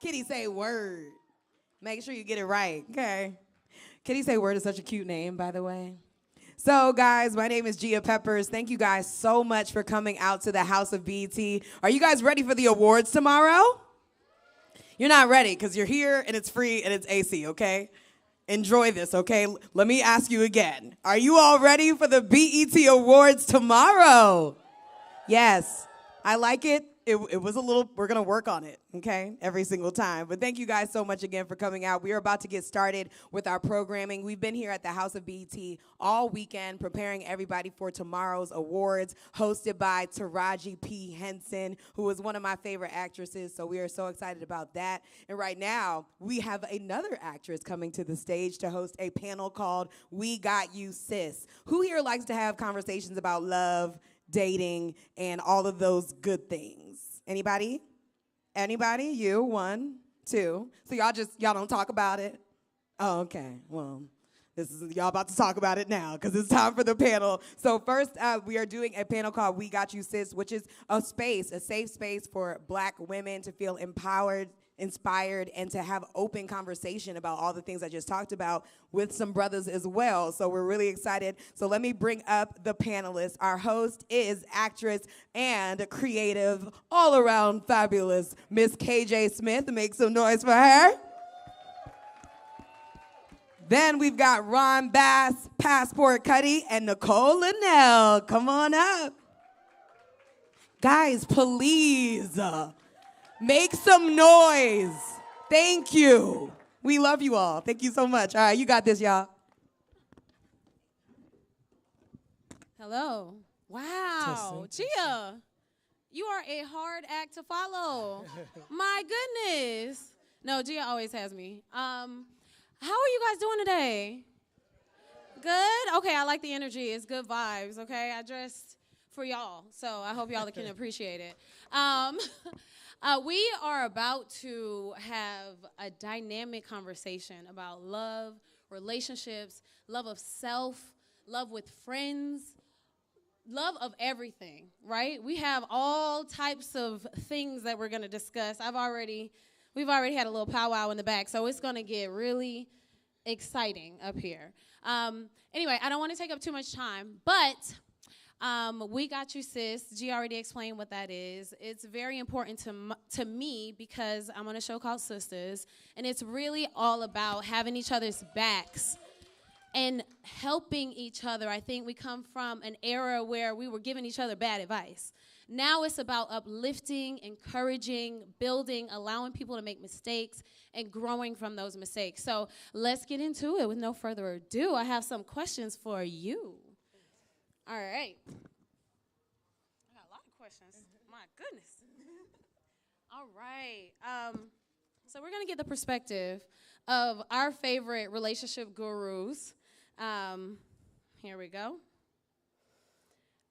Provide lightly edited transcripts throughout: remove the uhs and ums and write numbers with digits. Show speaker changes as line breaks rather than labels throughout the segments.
Kitty say word. Make sure you get it right, okay? Kitty say word is such a cute name, by the way. So, guys, my name is Gia Peppers. Thank you guys so much for coming out to the House of BET. Are you guys ready for the awards tomorrow? You're not ready because you're here and it's free and it's AC, okay? Enjoy this, okay? Let me ask you again. Are you all ready for the BET Awards tomorrow? Yes. I like it. It was a little, we're going to work on it, okay, every single time. But thank you guys so much again for coming out. We are about to get started with our programming. We've been here at the House of BET all weekend preparing everybody for tomorrow's awards, hosted by Taraji P. Henson, who is one of my favorite actresses, so we are so excited about that. And right now, we have another actress coming to the stage to host a panel called We Got You, Sis. Who here likes to have conversations about love, dating, and all of those good things? Anybody? Anybody? You? 1, 2. So y'all don't talk about it? Oh, okay. Well, y'all about to talk about it now because it's time for the panel. So first, we are doing a panel called We Got You, Sis, which is a safe space for Black women to feel empowered, inspired, and to have open conversation about all the things I just talked about with some brothers as well. So we're really excited. So let me bring up the panelists. Our host is actress and creative, all-around fabulous Miss KJ Smith. Make some noise for her. Then we've got Ron Bass, Passport Cutty, and Nicole Linnell. Come on up. Guys, please. Make some noise. Thank you. We love you all. Thank you so much. All right, you got this, y'all.
Hello. Wow. Gia, you are a hard act to follow. My goodness. No, Gia always has me. How are you guys doing today? Good? Okay, I like the energy. It's good vibes, okay? I dressed for y'all, so I hope y'all can appreciate it. We are about to have a dynamic conversation about love, relationships, love of self, love with friends, love of everything, right? We have all types of things that we're going to discuss. We've already had a little powwow in the back, so it's going to get really exciting up here. Anyway, I don't want to take up too much time, but We Got You, Sis. G already explained what that is. It's very important to me because I'm on a show called Sistas, and it's really all about having each other's backs and helping each other. I think we come from an era where we were giving each other bad advice. Now it's about uplifting, encouraging, building, allowing people to make mistakes, and growing from those mistakes. So let's get into it. With no further ado, I have some questions for you. All right. I got a lot of questions. My goodness. All right. So we're going to get the perspective of our favorite relationship gurus. Here we go.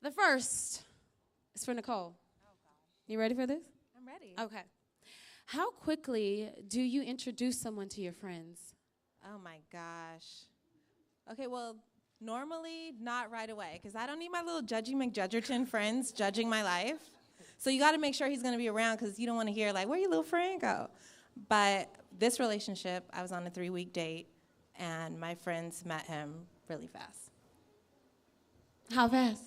The first is for Nicole. Oh, God. You ready for this?
I'm ready.
Okay. How quickly do you introduce someone to your friends?
Oh, my gosh. Okay, well, normally not right away, because I don't need my little Judgy McJudgerton friends judging my life. So you got to make sure he's going to be around, because you don't want to hear, like, where your little friend go? But this relationship, I was on a 3-week date, and my friends met him really fast.
How fast?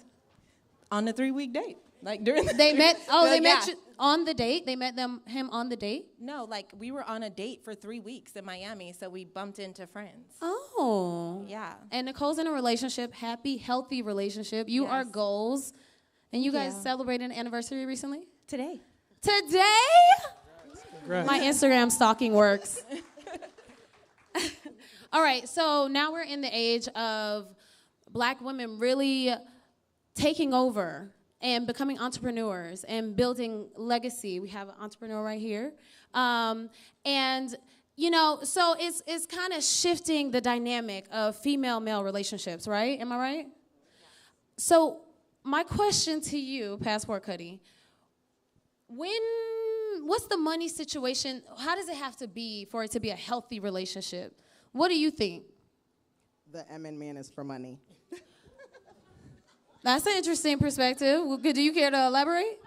On a 3-week date. Like, during the
They met, they met
yeah.
you on the date? They met him on the date?
No, like, we were on a date for 3 weeks in Miami, so we bumped into friends.
Oh.
Yeah.
And Nicole's in a relationship, happy, healthy relationship. You are goals. And you guys celebrated an anniversary recently?
Today.
Today?
Congrats.
My Instagram stalking works. All right, so now we're in the age of Black women really taking over and becoming entrepreneurs and building legacy. We have an entrepreneur right here. And, you know, so it's kind of shifting the dynamic of female-male relationships, right? Am I right? So my question to you, Passport Cutty, what's the money situation? How does it have to be for it to be a healthy relationship? What do you think?
The Emin man is for money.
That's an interesting perspective. Do you care to elaborate?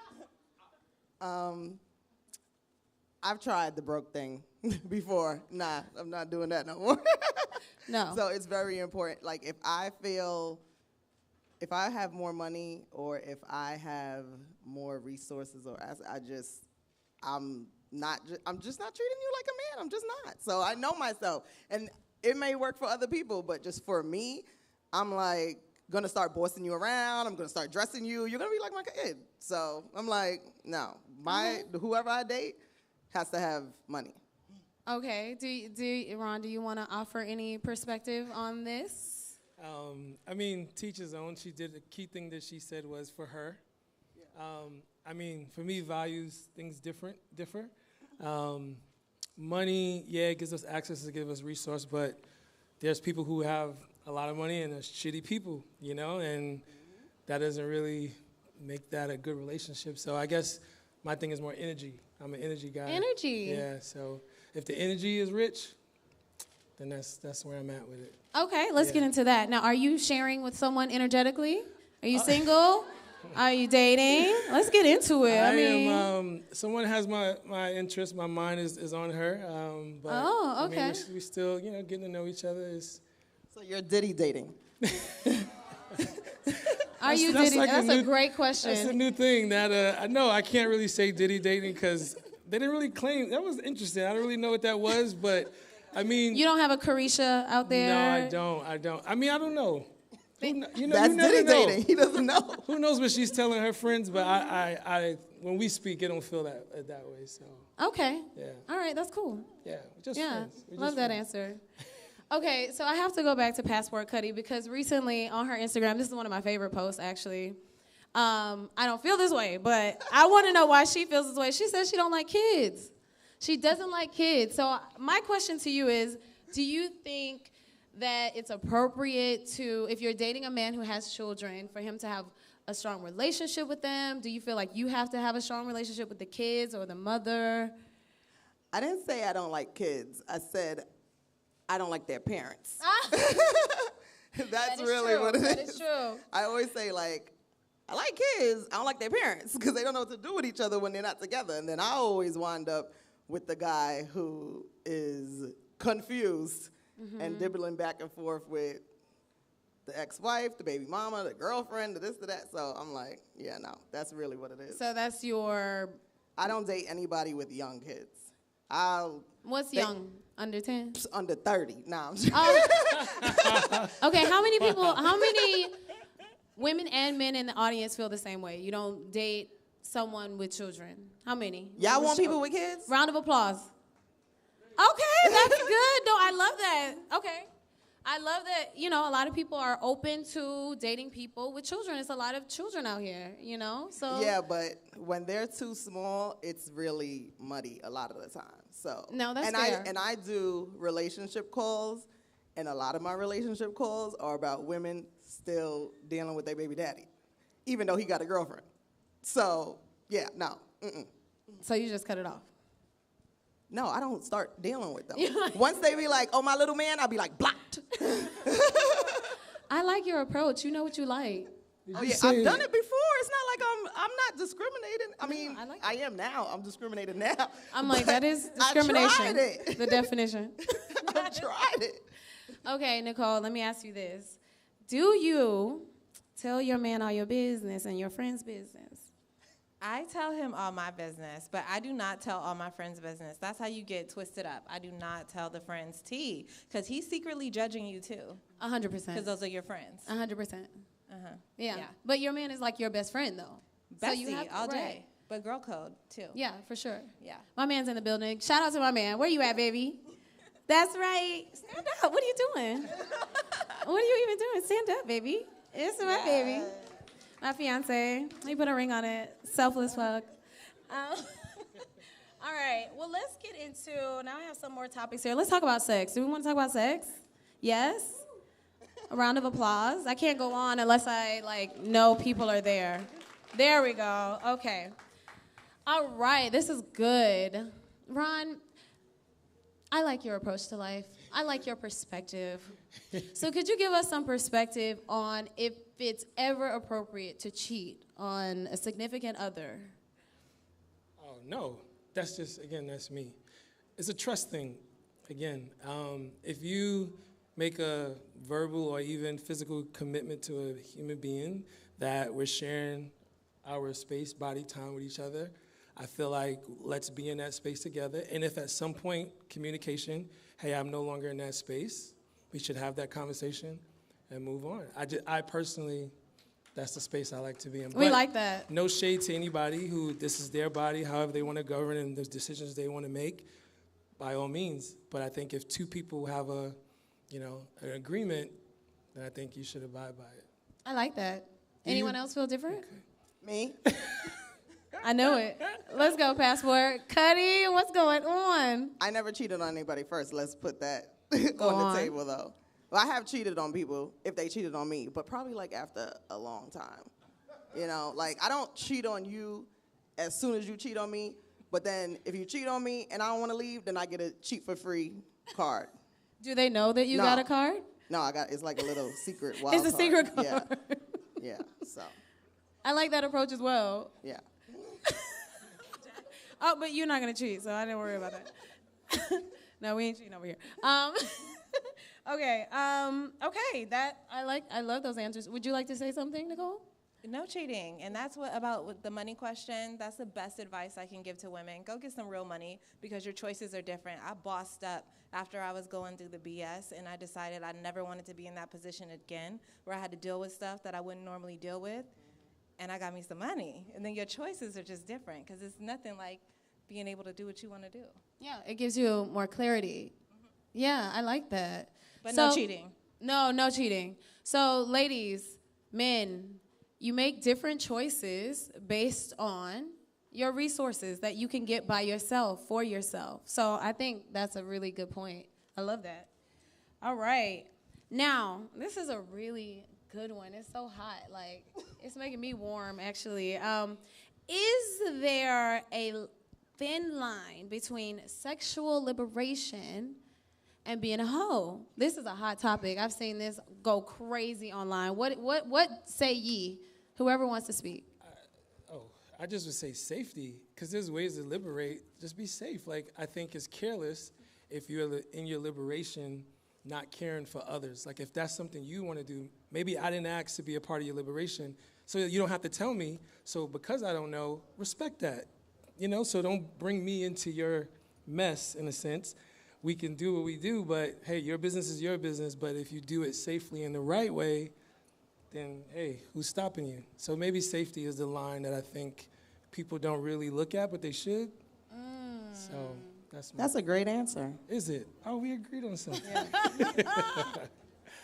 I've tried the broke thing before. Nah, I'm not doing that no more.
No.
So it's very important. Like if I have more money or if I have more resources or I'm just not treating you like a man. I'm just not. So I know myself. And it may work for other people, but just for me, I'm like gonna start bossing you around. I'm gonna start dressing you. You're gonna be like my kid. So I'm like, no. Whoever I date has to have money.
Okay. Ron, do you want to offer any perspective on this?
I mean, teach his own. She did the key thing that she said was for her. Yeah. I mean, for me, values, things differ. Money, yeah, it gives us access, it gives us resource, but there's people who have a lot of money and there's shitty people, you know, and that doesn't really make that a good relationship. So I guess my thing is more energy. I'm an energy guy.
Energy.
Yeah, so if the energy is rich, then that's where I'm at with it.
Okay, let's get into that. Now, are you sharing with someone energetically? Are you single? Are you dating? Let's get into it. I mean,
someone has my interest. My mind is on her. But
okay.
I mean, we still, getting to know each other.
So you're Diddy dating.
Are you dating?
Like
that's a great question.
That's a new thing that I know I can't really say Diddy dating because they didn't really claim. That was interesting. I don't really know what that was, but I mean.
You don't have a Carisha out there?
No, I don't. I mean, I don't know.
That's Diddy dating. He doesn't know.
Who knows what she's telling her friends? But I when we speak, it don't feel that way. So.
Okay.
Yeah.
All right, that's cool.
Yeah, we're just friends.
Love that answer. Okay, so I have to go back to Passport Cutty because recently on her Instagram, this is one of my favorite posts actually. I don't feel this way, but I want to know why she feels this way. She says she don't like kids. She doesn't like kids. So my question to you is, do you think that it's appropriate to, if you're dating a man who has children, for him to have a strong relationship with them? Do you feel like you have to have a strong relationship with the kids or the mother?
I didn't say I don't like kids. I said I don't like their parents. That's really
true.
what it is.
That is true.
I always say, like, I like kids. I don't like their parents because they don't know what to do with each other when they're not together. And then I always wind up with the guy who is confused and dibbling back and forth with the ex-wife, the baby mama, the girlfriend, the this, the that. So I'm like, yeah, no, that's really what it is.
So that's your...
I don't date anybody with young kids.
What's young? Under 10?
Under 30. Nah, I'm just
Okay, how many women and men in the audience feel the same way? You don't date someone with children. How many?
Y'all want people with kids?
Round of applause. Okay, that's good. No, I love that. Okay. I love that, a lot of people are open to dating people with children. It's a lot of children out here, so.
Yeah, but when they're too small, it's really muddy a lot of the time. So.
No, that's
fair. I do relationship calls, and a lot of my relationship calls are about women still dealing with their baby daddy, even though he got a girlfriend. So, yeah, no. Mm-mm.
So you just cut it off?
No, I don't start dealing with them. Once they be like, oh, my little man, I'll be like, blocked.
I like your approach. You know what you like.
Oh, yeah, I've done it before. It's not like I'm not discriminating. I mean,
I like
I am now. I'm discriminating now.
I'm like, that is discrimination.
I tried it.
The definition.
I tried it.
Okay, Nicole, let me ask you this. Do you tell your man all your business and your friend's business?
I tell him all my business, but I do not tell all my friends' business. That's how you get twisted up. I do not tell the friends' tea, because he's secretly judging you, too.
100%.
Because those are your friends.
100%. Yeah. But your man is like your best friend, though.
Bestie,
so you have
all day.
Right.
But girl code, too.
Yeah, for sure.
Yeah.
My man's in the building. Shout out to my man. Where you at, baby? That's right. Stand up. What are you doing? What are you even doing? Stand up, baby. It's my baby. My fiance. He put a ring on it. Selfless fuck. All right. Well, let's get into, now I have some more topics here. Let's talk about sex. Do we want to talk about sex? Yes? A round of applause. I can't go on unless I, know people are there. There we go. Okay. All right. This is good. Ron, I like your approach to life. I like your perspective. So could you give us some perspective on if it's ever appropriate to cheat on a significant other?
Oh, no. that's just, again, that's me. It's a trust thing. Again, if you make a verbal or even physical commitment to a human being that we're sharing our space, body, time with each other, I feel like let's be in that space together. And if at some point communication, hey, I'm no longer in that space, we should have that conversation and move on. I personally, that's the space I like to be in.
We
But
like that.
no shade to anybody who this is their body, however they want to govern and the decisions they want to make, by all means. But I think if two people have an agreement, then I think you should abide by it.
I like that. Anyone else feel different?
Okay.
Me?
I know it. Let's go, Passport. Cutty, what's going on?
I never cheated on anybody first. Let's put that
Go
on
on.
the table, though. Well, I have cheated on people if they cheated on me, but probably like after a long time. You know, like I don't cheat on you as soon as you cheat on me, but then if you cheat on me and I don't want to leave, then I get a cheat for free card.
Do they know that you
No.
got a card?
No, it's like a little secret wild
It's a
card.
secret card.
Yeah, yeah. So,
I like that approach as well.
yeah.
Oh, but you're not gonna cheat, so I didn't worry about that. No, we ain't cheating over here. Okay. Okay. I love those answers. Would you like to say something, Nicole?
No cheating, and that's what about with the money question. That's the best advice I can give to women. Go get some real money because your choices are different. I bossed up after I was going through the BS, and I decided I never wanted to be in that position again, where I had to deal with stuff that I wouldn't normally deal with, and I got me some money. And then your choices are just different because it's nothing like being able to do what you want to do.
Yeah, it gives you more clarity. Yeah, I like that.
But
So-
no cheating.
No cheating. So, ladies, men, you make different choices based on your resources that you can get by yourself, for yourself. So I think that's a really good point. I love that. All right. Now, this is a really good one. It's so hot. Like, it's making me warm, actually. Is there a thin line between sexual liberation and being a hoe? This is a hot topic. I've seen this go crazy online. What say ye? Whoever wants to speak.
I just would say safety, because there's ways to liberate. Just be safe. Like, I think it's careless if you're in your liberation not caring for others. Like, if that's something you want to do, maybe I didn't ask to be a part of your liberation, so you don't have to tell me. So because I don't know, respect that. So don't bring me into your mess, in a sense. We can do what we do, but, hey, your business is your business. But if you do it safely in the right way, then, hey, who's stopping you? So maybe safety is the line that I think people don't really look at, but they should. So
That's a great answer.
Is it? Oh, we agreed on something.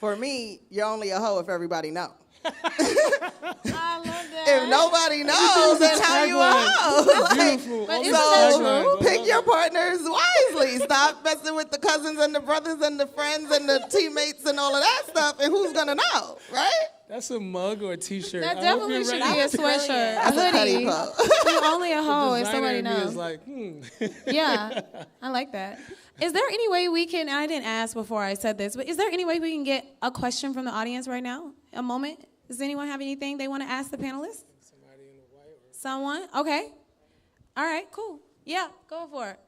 For me, you're only a hoe if everybody knows.
I love that.
If nobody knows, then how you a hoe?
Beautiful.
But
All
isn't
these
that
taglines,
true?
I
Pick
love
your
it.
partners wisely. Stop messing with the cousins and the brothers and the friends and the teammates and all of that stuff. And who's gonna know, right?
That's a mug or a T-shirt.
That
I hope
definitely
you're
should
ready.
be a sweatshirt,
That's a
a
Cutty
hoodie.
pose.
You're only a hoe if
Designer
somebody
in me
knows.
is like,
Yeah, I like that. Is there any way we can, and I didn't ask before I said this, but is there any way we can get a question from the audience right now? A moment? Does anyone have anything they want to ask the panelists?
Somebody in the white or
Someone? Okay. All right, cool. Yeah, go for it.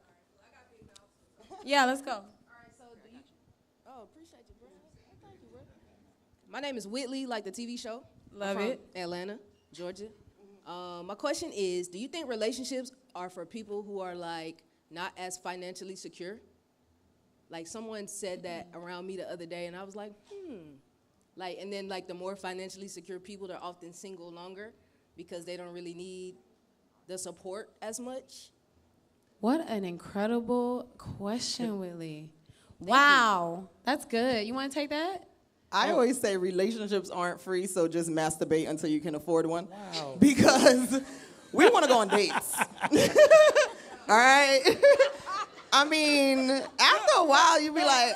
Yeah, let's go.
Oh, appreciate you, bro. Thank you, bro. My name is Whitley, like the TV show.
Love
I'm from
it.
Atlanta, Georgia. My question is, do you think relationships are for people who are like not as financially secure? Like someone said that around me the other day, and I was like, Like, and then like the more financially secure people, they're often single longer because they don't really need the support as much.
What an incredible question, Willie. Wow, that's good. You want to take that?
I always say relationships aren't free, so just masturbate until you can afford one.
Wow.
Because we want to go on dates. All right? I mean, after a while, you be like,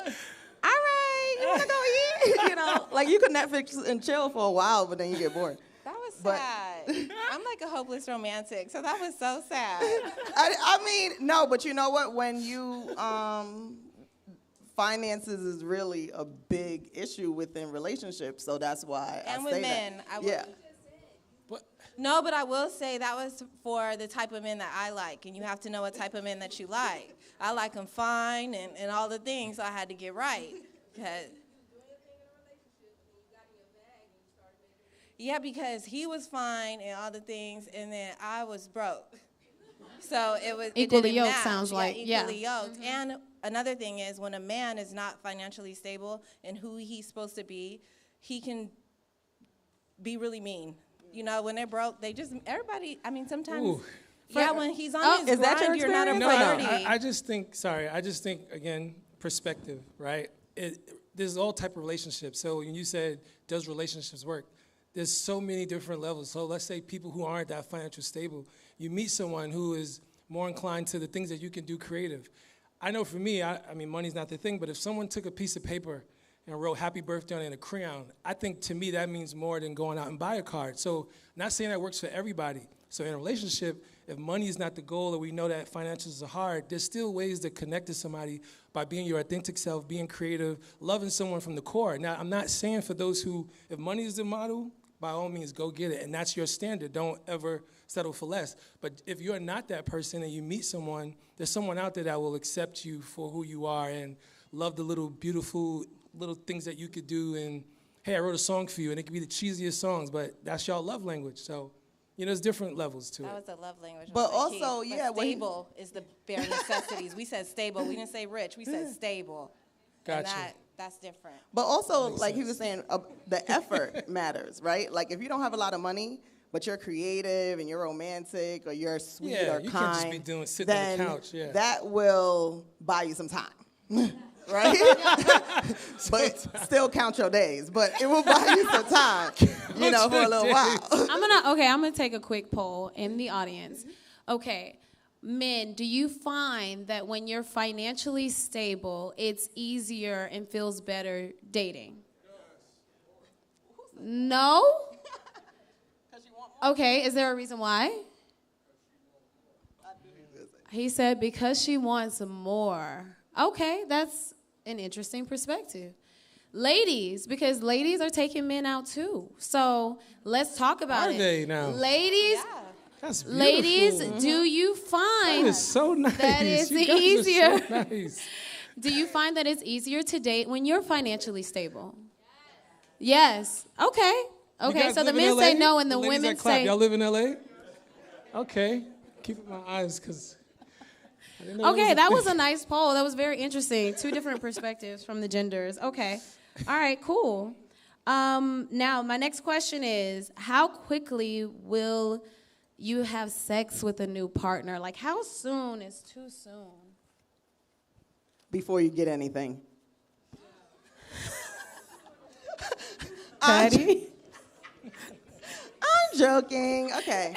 all right, you want to go eat? Like you could Netflix and chill for a while, but then you get bored.
That was
But-
sad. I'm like a hopeless romantic, so that was so sad.
I mean, no, but you know what? When you, finances is really a big issue within relationships, so that's why I
And
say
with men,
that.
I would.
Yeah.
But
No, but I will say that was for the type of men that I like, and you have to know what type of men that you like. I like them fine and all the things, so I had to get right. Yeah, because he was fine and all the things, and then I was broke. So it
Equally
didn't
yoked
match.
sounds like, yeah.
Equally yoked. Mm-hmm. And another thing is when a man is not financially stable in who he's supposed to be, he can be really mean. You know, when they're broke, they just, everybody, I mean, sometimes,
Ooh.
when he's on his
is that
grind,
your
you're not a
experience?
priority.
I just think, again, perspective, right? There's all type of relationships. So when you said, does relationships work? There's so many different levels. So let's say people who aren't that financially stable, you meet someone who is more inclined to the things that you can do creative. I know for me, I mean, money's not the thing, but if someone took a piece of paper and wrote happy birthday on it in a crayon, I think to me that means more than going out and buy a card. So not saying that works for everybody. So in a relationship, if money is not the goal or we know that financials are hard, there's still ways to connect to somebody by being your authentic self, being creative, loving someone from the core. Now, I'm not saying for those who, if money is the model, by all means, go get it. And that's your standard. Don't ever settle for less. But if you're not that person and you meet someone, there's someone out there that will accept you for who you are and love the little beautiful little things that you could do. And, hey, I wrote a song for you, and it could be the cheesiest songs, but that's y'all love language. So, you know, there's different levels to it.
That was the love language.
But
was the
also,
key.
yeah,
But
when he-
stable is the bare necessities. We said stable. We didn't say rich. We said stable.
Gotcha.
And that's different.
But also, like he was saying, the effort matters, right? Like if you don't have a lot of money, but you're creative and you're romantic or you're sweet
Yeah,
or
you
kind,
can't just be sitting on the
then
couch, yeah.
that will buy you some time, right? But still count your days. But it will buy you some time, you know, for a little while.
I'm gonna take a quick poll in the audience. Okay, men, do you find that when you're financially stable, it's easier and feels better dating? No? Okay, is there a reason why? He said because she wants more. Okay, that's an interesting perspective. Ladies, because ladies are taking men out too. So let's talk about
Are
it.
they now?
Ladies,
That's beautiful.
ladies, do you
That
find
is so nice.
that it's
You guys are
easier?
so nice.
Do you find that it's easier to date when you're financially stable? Yes. Okay.
You
Okay,
guys
so the
live in
men
LA?
say no and the
ladies
women
that clap,
say
y'all live in LA? Okay. Keeping my eyes, because I didn't know
okay,
it
that
a
was
thing.
a nice poll. That was very interesting. Two different perspectives from the genders. Okay. All right, cool. Now, my next question is, how quickly will you have sex with a new partner? Like, how soon is too soon?
Before you get anything.
Cutty?
I'm joking. Okay.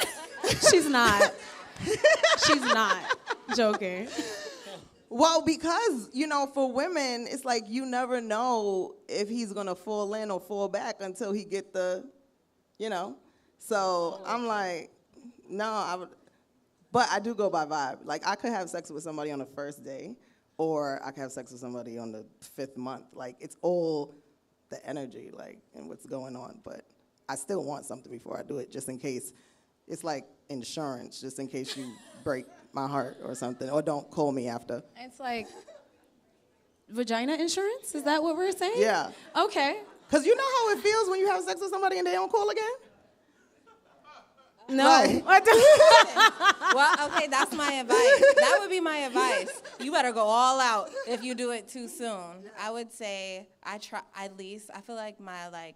She's not. She's not joking.
Well, because, you know, for women, it's like you never know if he's going to fall in or fall back until he get the, you know. So I'm like, no, but I do go by vibe. Like, I could have sex with somebody on the first day, or I could have sex with somebody on the 5th month. Like, it's all the energy, like, and what's going on. But I still want something before I do it, just in case. It's like insurance, just in case you break my heart or something, or don't call me after.
It's like vagina insurance? Is that what we're saying?
Yeah.
Okay.
Because you know how it feels when you have sex with somebody and they don't call again?
No.
Like-
Well, okay, that's my advice. That would be my advice. You better go all out if you do it too soon. I would say I feel like my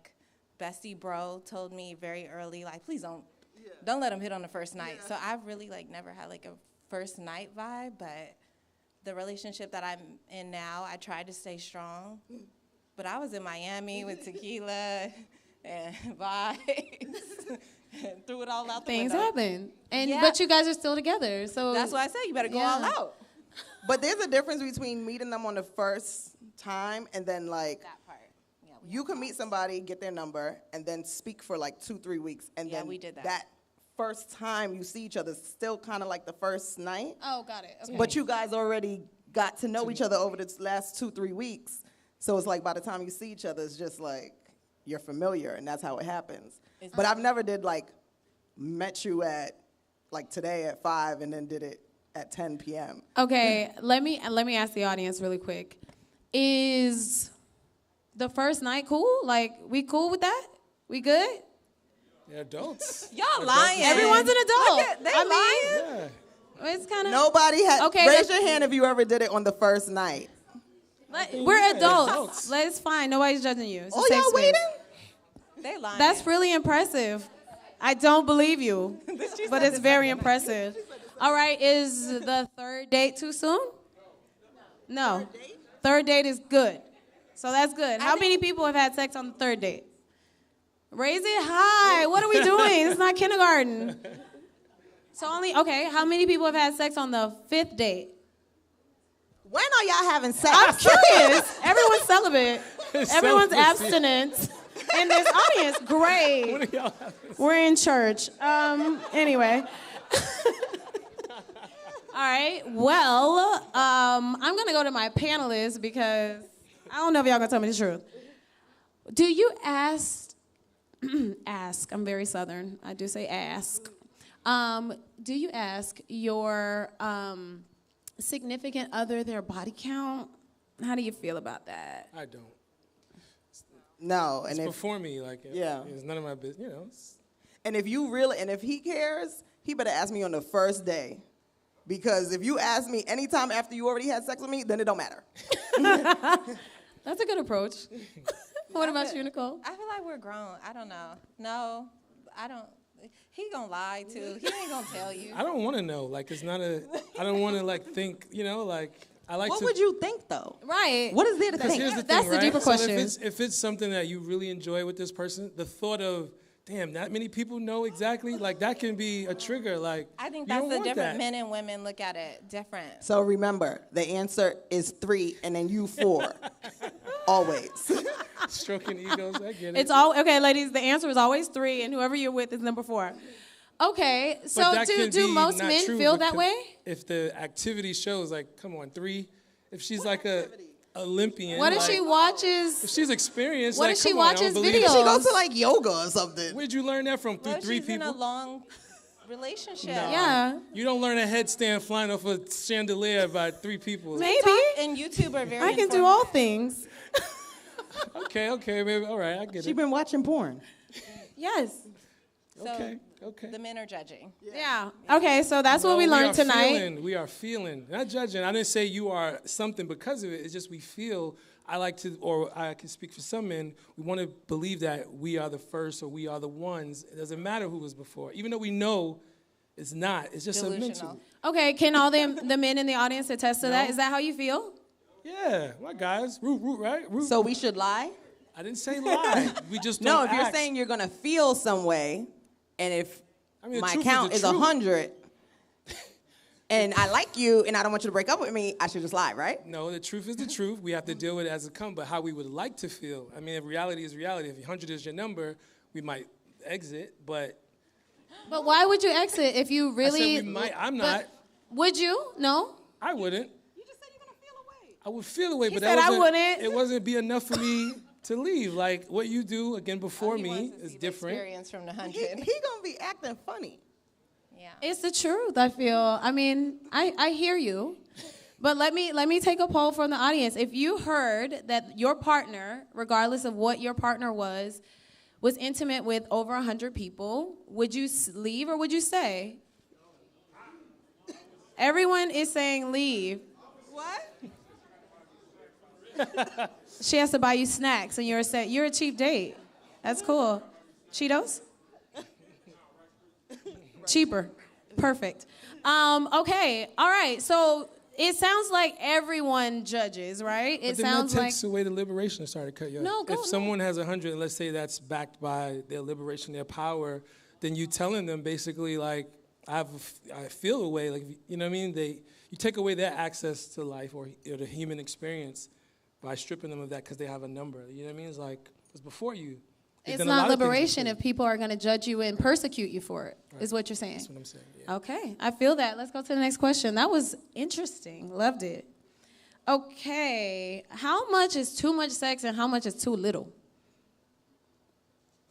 bestie bro told me very early, like, please don't let him hit on the first night. So I've really never had a first night vibe, but the relationship that I'm in now, I tried to stay strong. But I was in Miami with tequila and vibes. And threw it all out the
Things
window.
happen. And
Yeah.
but you guys are still together. So
That's why I said you better go
Yeah.
all out.
But there's a difference between meeting them on the first time and then, like,
That part. Yeah,
you can meet somebody, get their number, and then speak for 2-3 weeks. And
Yeah,
then
we did that.
that first time you see each other is still kind of like the first night.
Oh, got it. Okay.
But you guys already got to know each other over the last 2-3 weeks. So it's like by the time you see each other, it's just like you're familiar, and that's how it happens. But I've never did met you at like today at 5 and then did it at 10 p.m.
Okay, let me ask the audience really quick. Is the first night cool? Like, we cool with that? We good?
They're adults.
Y'all lying.
Everyone's an adult.
They
Yeah.
It's kind of
Nobody had.
Okay,
Raise
let's-
your hand if you ever did it on the first night.
we're adults.
adults.
It's fine. Nobody's judging you. It's a
Oh,
safe
y'all
space.
waiting?
They lying.
That's really impressive. I don't believe you, but it's very impressive. All right, is the third date too soon? No. Third date is good. So that's good. How many people have had sex on the third date? Raise it high. What are we doing? It's not kindergarten. So okay, how many people have had sex on the fifth date?
When are y'all having sex?
I'm curious. Everyone's celibate. Everyone's
Celibacy.
abstinent. In this audience, great.
What are y'all having?
We're in church. Anyway. All right. Well, I'm gonna go to my panelists because I don't know if y'all gonna tell me the truth. Do you ask? Ask. I'm very Southern. I do say ask. Do you ask your significant other their body count? How do you feel about that?
I don't.
No,
It's
and
before me, like,
Yeah.
it's none of my business, you know.
if he cares, he better ask me on the first day. Because if you ask me anytime after you already had sex with me, then it don't matter.
That's a good approach. What about you, Nicole?
I feel like we're grown. I don't know. No, I don't. He gonna lie too. He ain't gonna tell you.
I don't want to know. Like, it's not I don't want to, like, think, you know, like, I like
What
to.
would you think, though?
Right.
What is there to
Because
think?
here's the
That's
thing,
the
right?
deeper
So
question.
if it's something that you really enjoy with this person, the thought of, damn, that many people know exactly, like, that can be a trigger. Like,
I think
you
that's
don't
the
want
different.
that.
Men and women look at it different.
So remember, the answer is 3, and then you 4. Always.
Stroking egos, I get it.
It's all okay, ladies. The answer is always 3, and whoever you're with is number 4. Okay,
But
so
that can
do
be
most
not
men
true
feel that
because
way?
If the activity shows, like, come on, 3. If she's like a Olympian.
What if
like,
she
If
watches?
she's experienced,
What
like,
if she
come on, I
watches
don't believe
videos?
it.
She goes to like yoga or something.
Where'd you learn that from? Through
What if
3
she's in a
people?
long relationship?
No.
Yeah,
You don't learn a headstand flying off a chandelier by 3 people.
maybe.
TikTok and YouTube are very.
I can do
informative.
all things.
Okay, maybe. All right, I get
She
it.
been watching porn.
Yes.
So
Okay.
the men are judging.
Yeah. Okay, so that's what we
No,
learned
are
tonight.
We are feeling, not judging. I didn't say you are something because of it. It's just we feel. I like to, or I can speak for some men. We want to believe that we are the first or we are the ones. It doesn't matter who was before, even though we know it's not. It's just a mental.
Delusional.
Okay, can all the men in the audience attest to that? Is that how you feel?
Yeah, my guys, root, right? Root.
So we should lie?
I didn't say lie. We just
No,
don't
if you're
act.
saying you're going to feel some way, and if
I mean, the
my
truth
count
the
is
truth.
100, and I like you, and I don't want you to break up with me, I should just lie, right?
No, the truth is the truth. We have to deal with it as it comes, but how we would like to feel. I mean, if reality is reality, if 100 is your number, we might exit, but
But why would you exit if you really?
I said we might. I'm
but
not.
Would you? No.
I wouldn't. You just said you're going to feel away. I would feel away, but
said
that
I
wasn't,
wouldn't.
it wasn't be enough for me to leave. Like, what you do, again, before
He
me
wants to
is
see the
different.
Experience from the
He
100.
going to be acting funny.
Yeah.
It's the truth, I feel. I mean, I hear you. But let me take a poll from the audience. If you heard that your partner, regardless of what your partner was intimate with over 100 people, would you leave or would you stay? Everyone is saying leave.
What?
She has to buy you snacks and you're a cheap date. That's cool. Cheetos? Cheaper. Perfect. Okay. All right. So it sounds like everyone judges, right?
But
It
then
sounds
that
like
takes away the liberation. Sorry to cut you off.
No, go,
If
no.
someone has 100, and let's say that's backed by their liberation, their power, then you telling them basically like, I feel a way, like, you know what I mean? You take away their access to life or the human experience by stripping them of that because they have a number. You know what I mean? It's like, it's before you. They've
it's
done a lot
not
of things
liberation
before
if people are going to judge you and persecute you for it, is what you're saying.
That's what I'm saying. Yeah.
Okay, I feel that. Let's go to the next question. That was interesting. Loved it. Okay, how much is too much sex and how much is too little?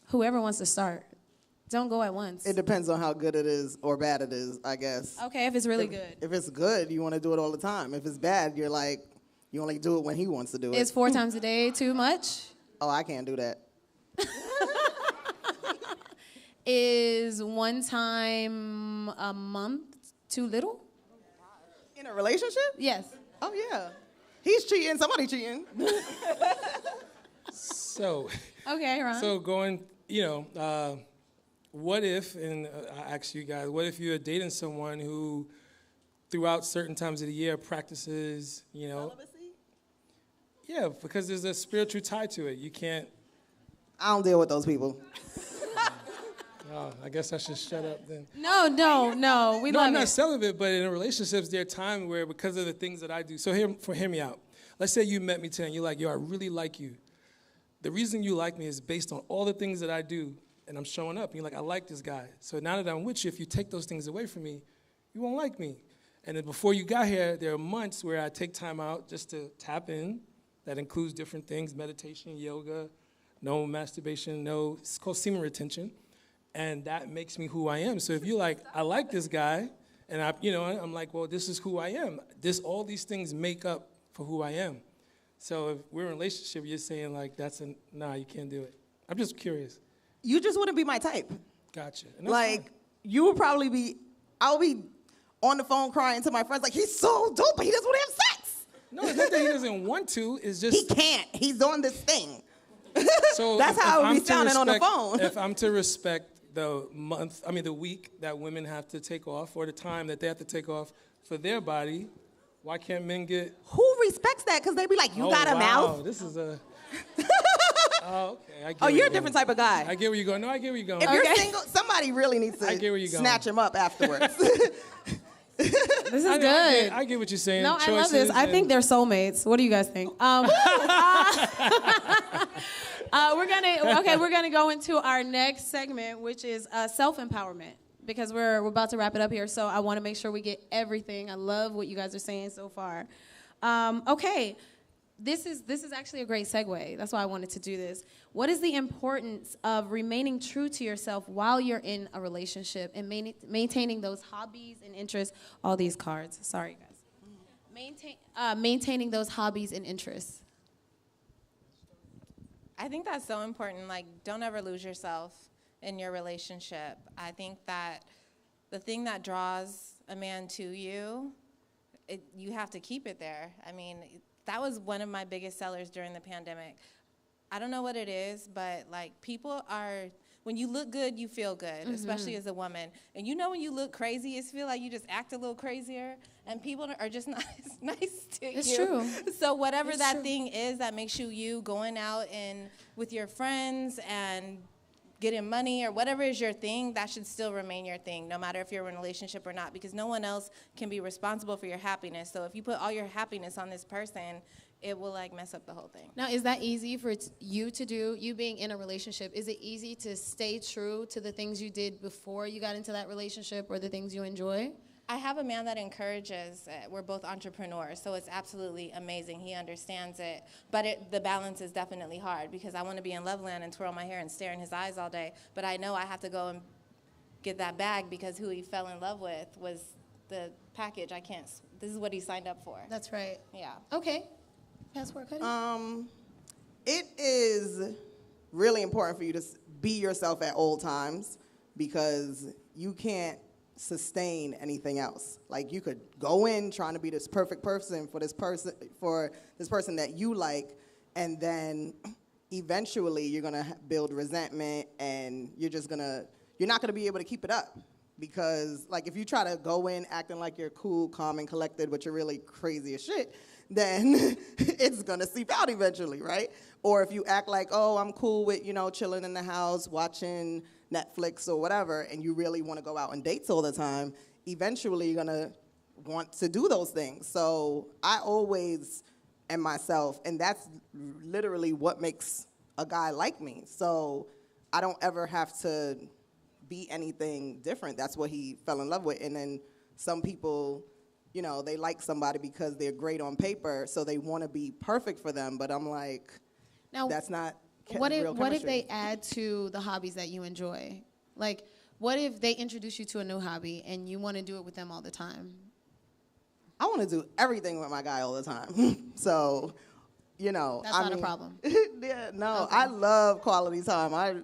Whoever wants to start. Don't go at once.
It depends on how good it is or bad it is, I guess.
Okay, if it's really good.
If it's good, you want to do it all the time. If it's bad, you're like, you only do it when he wants to do it.
Is 4 times a day too much?
Oh, I can't do that.
Is 1 time a month too little?
In a relationship?
Yes.
Oh, yeah. He's cheating. Somebody cheating.
So,
Okay, Ron.
so going, what if, and I ask you guys, what if you're dating someone who, throughout certain times of the year, practices,
Celibacy?
Yeah, because there's a spiritual tie to it. You can't.
I don't deal with those people.
Oh, I guess I should shut up then.
No. We
No,
love
I'm not
it.
celibate, but in relationships, there are times where, because of the things that I do. So hear me out. Let's say you met me today and you're like, yo, I really like you. The reason you like me is based on all the things that I do, and I'm showing up. And you're like, I like this guy. So now that I'm with you, if you take those things away from me, you won't like me. And then before you got here, there are months where I take time out just to tap in. That includes different things, meditation, yoga, no masturbation, it's called semen retention. And that makes me who I am. So if you're like, I like this guy, and I'm like, well, this is who I am. All these things make up for who I am. So if we're in a relationship, you're saying like, nah, you can't do it. I'm just curious.
You just wouldn't be my type.
Gotcha. And that's
Like,
fine.
you would probably be, I'll be on the phone crying to my friends like, he's so dope, but he doesn't want to have sex.
No, it's not that he doesn't want to. It's just
He can't. He's on this thing.
so.
That's how it would be sounding on the phone.
If I'm to respect the week that women have to take off, or the time that they have to take off for their body, why can't men get?
Who respects that? Because they be like, you got a mouth?
This is a. Oh, okay. I get
Oh,
where
you're a different type of guy.
I get where you're going. No, I get where you're going.
If you're single, somebody really needs
I get where
to
you're going.
snatch him up afterwards.
This is good.
I get what you're saying.
No, I love this. I think they're soulmates. What do you guys think? We're gonna go into our next segment, which is self-empowerment, because we're about to wrap it up here. So I want to make sure we get everything. I love what you guys are saying so far. This is actually a great segue. That's why I wanted to do this. What is the importance of remaining true to yourself while you're in a relationship and maintaining those hobbies and interests? All these cards. Sorry, guys. Maintaining those hobbies and interests.
I think that's so important. Like, don't ever lose yourself in your relationship. I think that the thing that draws a man to you, you have to keep it there. I mean, that was one of my biggest sellers during the pandemic. I don't know what it is, but like, people are, when you look good, you feel good, especially as a woman. And when you look crazy, it feels like you just act a little crazier, and people are just nice to you.
It's true.
So whatever that thing is that makes you going out and with your friends and getting money or whatever is your thing, that should still remain your thing, no matter if you're in a relationship or not, because no one else can be responsible for your happiness. So if you put all your happiness on this person, it will like mess up the whole thing.
Now, is that easy for you to do? You being in a relationship, is it easy to stay true to the things you did before you got into that relationship or the things you enjoy?
I have a man that encourages it. We're both entrepreneurs, so it's absolutely amazing. He understands it. But the balance is definitely hard, because I want to be in Loveland and twirl my hair and stare in his eyes all day. But I know I have to go and get that bag, because who he fell in love with was the package. This is what he signed up for.
That's right.
Yeah.
Okay. Passport Cutty?
It is really important for you to be yourself at all times, because you can't sustain anything else. Like, you could go in trying to be this perfect person for this person that you like, and then eventually you're gonna build resentment, and you're not gonna be able to keep it up. Because like, if you try to go in acting like you're cool, calm, and collected, but you're really crazy as shit, then it's gonna seep out eventually, right? Or if you act like, oh, I'm cool with, chilling in the house, watching Netflix or whatever, and you really wanna go out on dates all the time, eventually you're gonna want to do those things. So I always am myself, and that's literally what makes a guy like me. So I don't ever have to be anything different. That's what he fell in love with. And then some people, they like somebody because they're great on paper, so they want to be perfect for them. But I'm like,
now,
that's not
what
real
if
chemistry.
they add to the hobbies that you enjoy? Like, what if they introduce you to a new hobby and you want to do it with them all the time?
I want to do everything with my guy all the time. So, you know.
That's not a problem.
Yeah, no,
Okay.
I love quality time.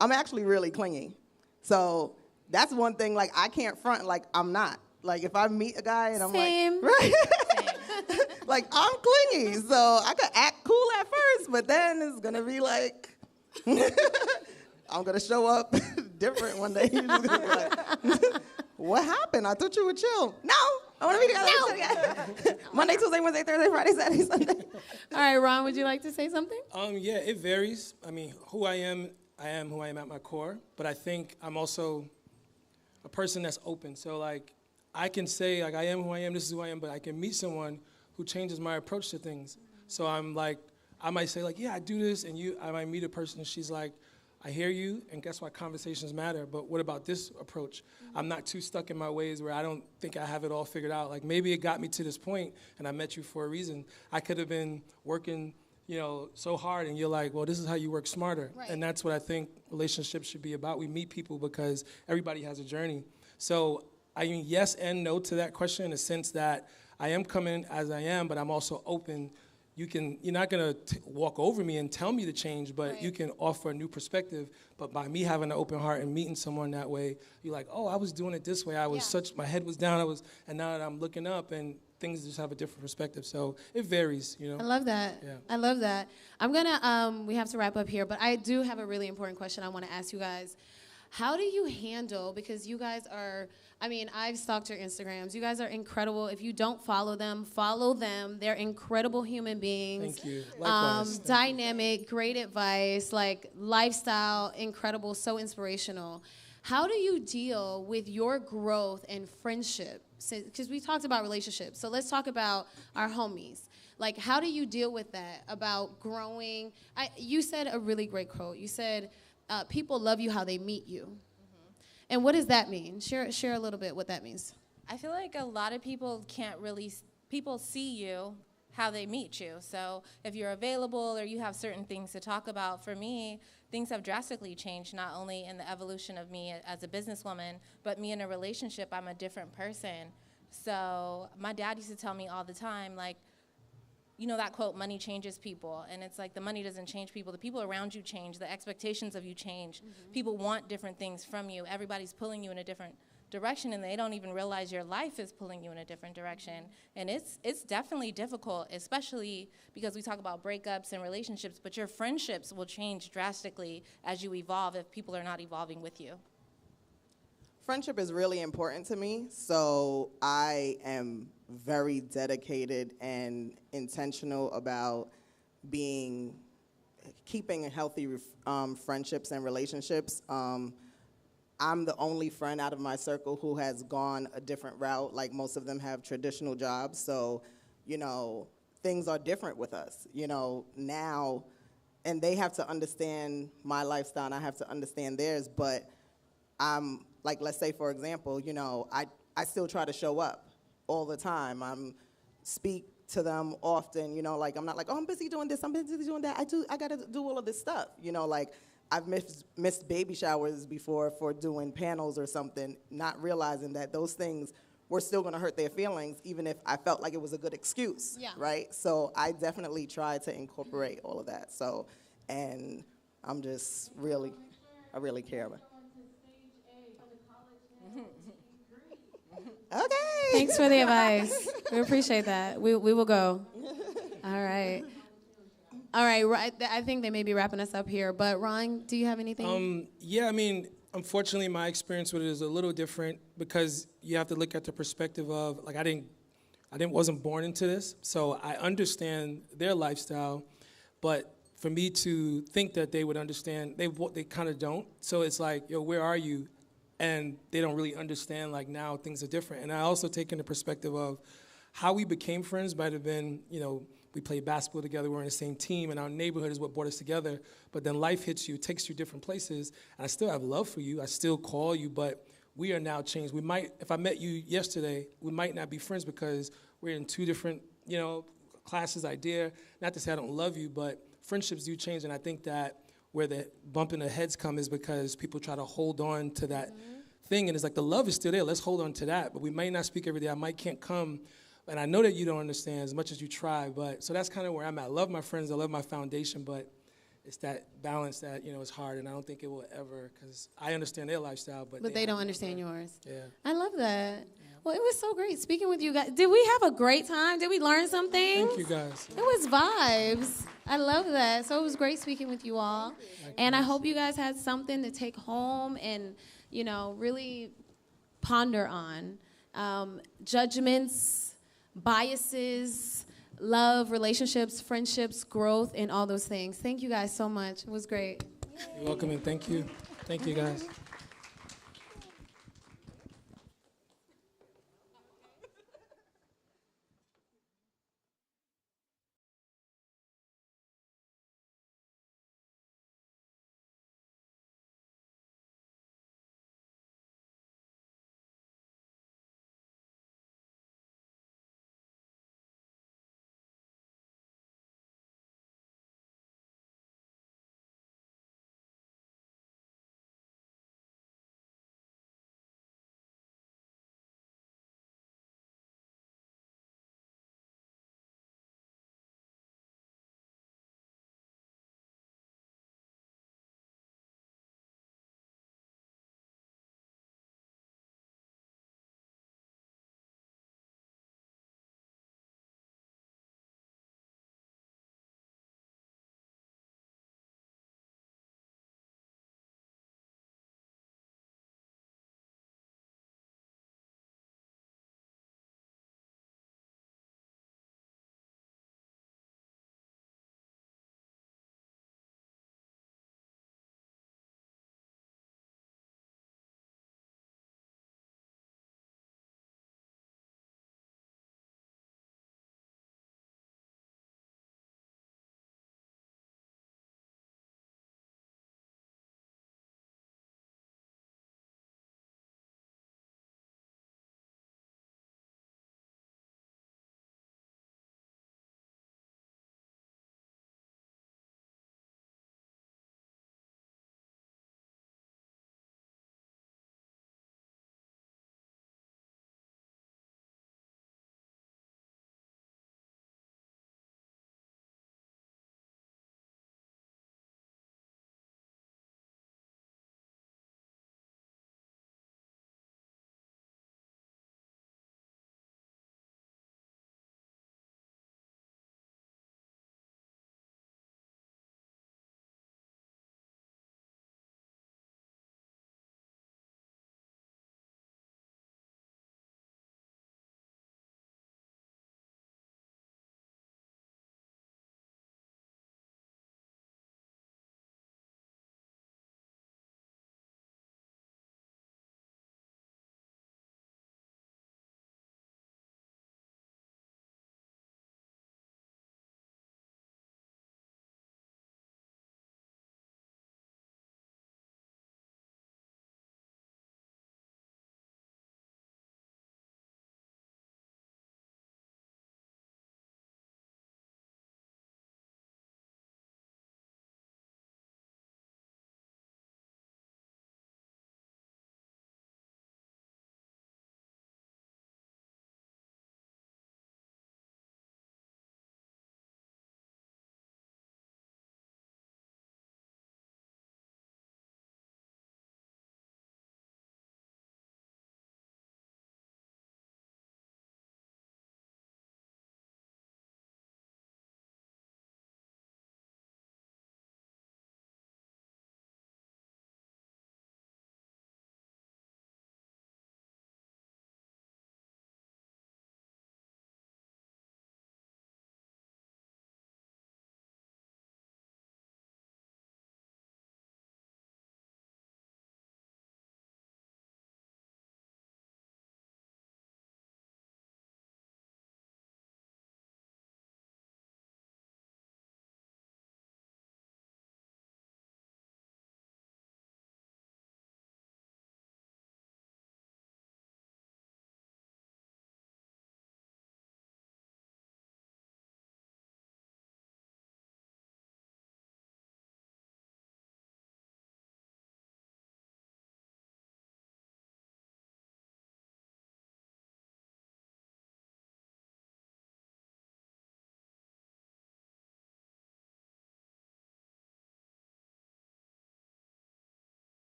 I'm actually really clingy. So that's one thing, like, I can't front like I'm not. Like, if I meet a guy and I'm
Same.
like, right? Like, I'm clingy. So I could act cool at first, but then it's going to be like, I'm going to show up different one day. You're just gonna be like, what happened? I thought you would chill. No, I want to be together. Monday, Tuesday, Wednesday, Thursday, Friday, Saturday, Sunday.
All right, Ron, would you like to say something?
Yeah, it varies. I mean, who I am who I am at my core. But I think I'm also a person that's open. So, like, I can say, like, I am who I am, this is who I am, but I can meet someone who changes my approach to things. So I'm like, I might say, like, yeah, I do this, and I might meet a person, and she's like, I hear you, and guess what? Conversations matter, but what about this approach? I'm not too stuck in my ways where I don't think I have it all figured out. Like, maybe it got me to this point, and I met you for a reason. I could have been working, you know, so hard, and you're like, well, this is how you work smarter.
Right.
And that's what I think relationships should be about. We meet people because everybody has a journey. So I mean, yes and no to that question in the sense that I am coming as I am, but I'm also open. You're not gonna walk over me and tell me to change, but you can offer a new perspective. But by me having an open heart and meeting someone that way, you're like, oh, I was doing it this way. My head was down. And now that I'm looking up, and things just have a different perspective. So it varies, you know.
I love that.
Yeah.
I love that. I'm gonna. We have to wrap up here, but I do have a really important question I want to ask you guys. How do you handle, because you guys are, I mean, I've stalked your Instagrams. You guys are incredible. If you don't follow them, follow them. They're incredible human beings.
Thank you. Likewise.
Dynamic, great advice, like lifestyle, incredible, so inspirational. How do you deal with your growth and friendship? Because we talked about relationships. So let's talk about our homies. Like, how do you deal with that, about growing? You said a really great quote. You said, people love you how they meet you. Mm-hmm. And what does that mean? Share a little bit what that means.
I feel like a lot of people people see you how they meet you. So if you're available or you have certain things to talk about, for me, things have drastically changed, not only in the evolution of me as a businesswoman, but me in a relationship. I'm a different person. So my dad used to tell me all the time, like, you know that quote, money changes people, and it's like the money doesn't change people. The people around you change. The expectations of you change. Mm-hmm. People want different things from you. Everybody's pulling you in a different direction, and they don't even realize your life is pulling you in a different direction. And it's definitely difficult, especially because we talk about breakups and relationships, but your friendships will change drastically as you evolve if people are not evolving with you.
Friendship is really important to me, so I am very dedicated and intentional about keeping healthy friendships and relationships. I'm the only friend out of my circle who has gone a different route. Like, most of them have traditional jobs, so, you know, things are different with us, you know, now, and they have to understand my lifestyle and I have to understand theirs, but I'm, like, let's say, for example, you know, I still try to show up all the time. Speak to them often, you know, like, I'm not like, oh, I'm busy doing this, I'm busy doing that. I got to do all of this stuff, you know, like, I've missed baby showers before for doing panels or something, not realizing that those things were still going to hurt their feelings, even if I felt like it was a good excuse, right? So I definitely try to incorporate all of that. So, and I'm just I really care about it. Okay.
Thanks for the advice. We appreciate that. We will go. All right. All right. I think they may be wrapping us up here. But Ron, do you have anything?
Yeah, I mean, unfortunately, my experience with it is a little different because you have to look at the perspective of, like, wasn't born into this, so I understand their lifestyle, but for me to think that they would understand, they kind of don't. So it's like, yo, where are you? And they don't really understand, like, now things are different. And I also take in the perspective of how we became friends might have been, you know, we played basketball together, we're in the same team, and our neighborhood is what brought us together. But then life hits you, takes you different places, and I still have love for you. I still call you, but we are now changed. We might, if I met you yesterday, we might not be friends because we're in two different, you know, classes, idea. Not to say I don't love you, but friendships do change, and I think that where the bump in the heads come is because people try to hold on to that thing, and it's like the love is still there. Let's hold on to that, but we might not speak every day. I can't come, and I know that you don't understand as much as you try. But so that's kind of where I'm at. I love my friends. I love my foundation, but it's that balance that is hard, and I don't think it will ever, because I understand their lifestyle, but
they don't understand yours.
Yeah.
I love that. Well, it was so great speaking with you guys. Did we have a great time? Did we learn something?
Thank you, guys.
It was vibes. I love that. So it was great speaking with you all. And I hope you guys had something to take home and, really ponder on. Judgments, biases, love, relationships, friendships, growth, and all those things. Thank you guys so much. It was great.
You're welcome, and thank you. Thank you, guys.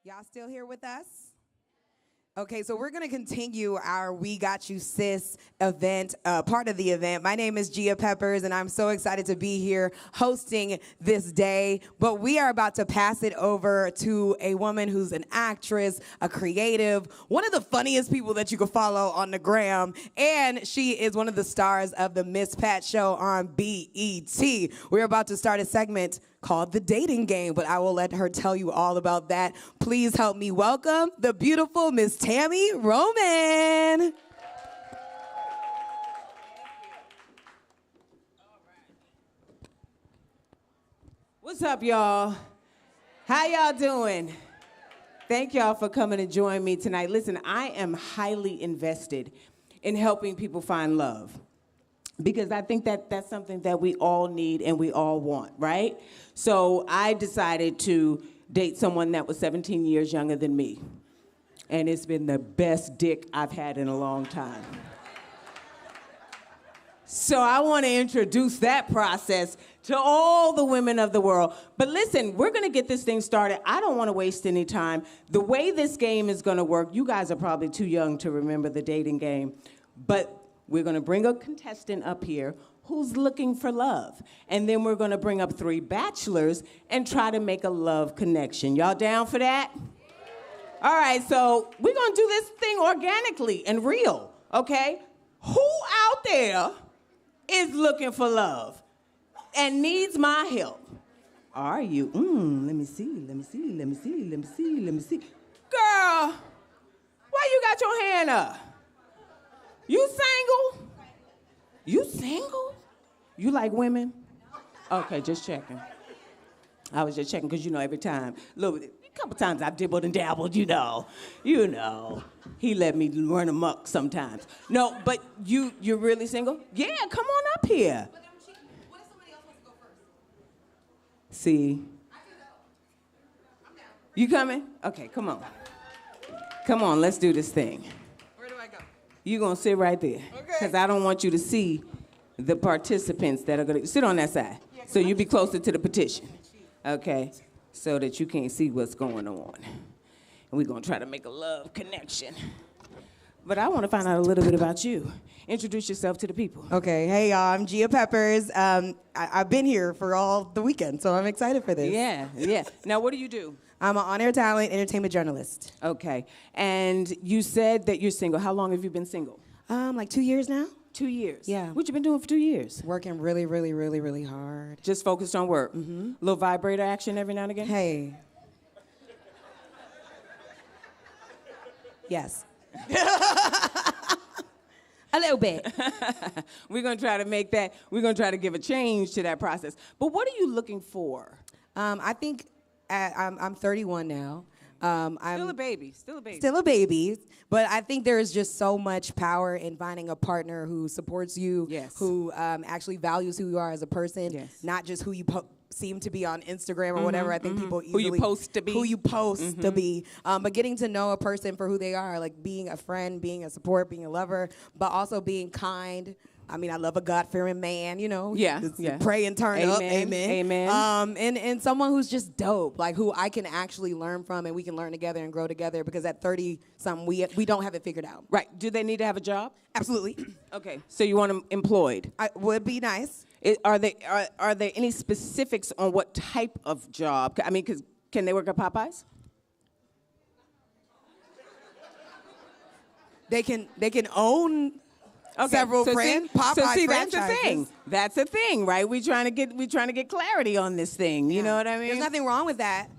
Y'all still here with us? Okay, so we're going to continue our We Got You Sis event, part of the event. My name is Gia Peppers, and I'm so excited to be here hosting this day. But we are about to pass it over to a woman who's an actress, a creative, one of the funniest people that you can follow on the gram, and she is one of the stars of the Miss Pat show on BET. We're about to start a segment called The Dating Game, but I will let her tell you all about that. Please help me welcome the beautiful Miss Tami Roman.
What's up, y'all? How y'all doing? Thank y'all for coming to join me tonight. Listen, I am highly invested in helping people find love, because I think that that's something that we all need and we all want, right? So I decided to date someone that was 17 years younger than me. And it's been the best dick I've had in a long time. So I want to introduce that process to all the women of the world. But listen, we're going to get this thing started. I don't want to waste any time. The way this game is going to work, you guys are probably too young to remember the dating game, but we're going to bring a contestant up here who's looking for love. And then we're going to bring up 3 bachelors and try to make a love connection. Y'all down for that? All right, so we're going to do this thing organically and real, okay? Who out there is looking for love and needs my help? Are you? Let me see. Girl, why you got your hand up? You single? You single? You like women? Okay, just checking. I was just checking because, every time, a couple times I've dibbled and dabbled, you know. He let me run amok sometimes. No, but you're really single? Yeah, come on up here.
But then what if somebody else wants to go first?
See?
I can go. I'm down.
You coming? Okay, come on. Come on, let's do this thing.
Where do I go?
You're going to sit right there.
Okay.
Because I don't want you to see the participants that are going to sit on that side. So you be closer to the petition. Okay? So that you can't see what's going on. And we're going to try to make a love connection. But I want to find out a little bit about you. Introduce yourself to the people.
Okay, hey y'all, I'm Gia Peppers. I've been here for all the weekend, so I'm excited for this.
Yeah. Now, what do you do?
I'm an on-air talent entertainment journalist.
Okay. And you said that you're single. How long have you been single?
Like 2 years now.
2 years?
Yeah.
What you been doing for 2 years?
Working really, really, really, really hard.
Just focused on work? Mm-hmm. Little vibrator action every now and again?
Hey. Yes. A little bit.
We're going to try to make that, we're going to try to give a change to that process. But what are you looking for?
I think I'm 31 now. I'm
Still a baby.
Still a baby, but I think there is just so much power in finding a partner who supports you,
yes,
who actually values who you are as a person,
yes,
not just who you seem to be on Instagram or whatever. I think people easily...
Who you post to be.
Who you post to be. But getting to know a person for who they are, like being a friend, being a support, being a lover, but also being kind. I mean, I love a God-fearing man,
Yeah.
Pray and turn up. Amen.
Amen.
And someone who's just dope, like who I can actually learn from and we can learn together and grow together, because at 30-something, we don't have it figured out.
Right. Do they need to have a job?
Absolutely.
Okay. So you want them employed?
Would be nice.
Are there any specifics on what type of job? I mean, can they work at Popeyes?
They can own... Okay. Several Popeye
that's
franchises.
a thing. That's a thing, right? We're trying to get clarity on this thing. You know what I mean?
There's nothing wrong with that.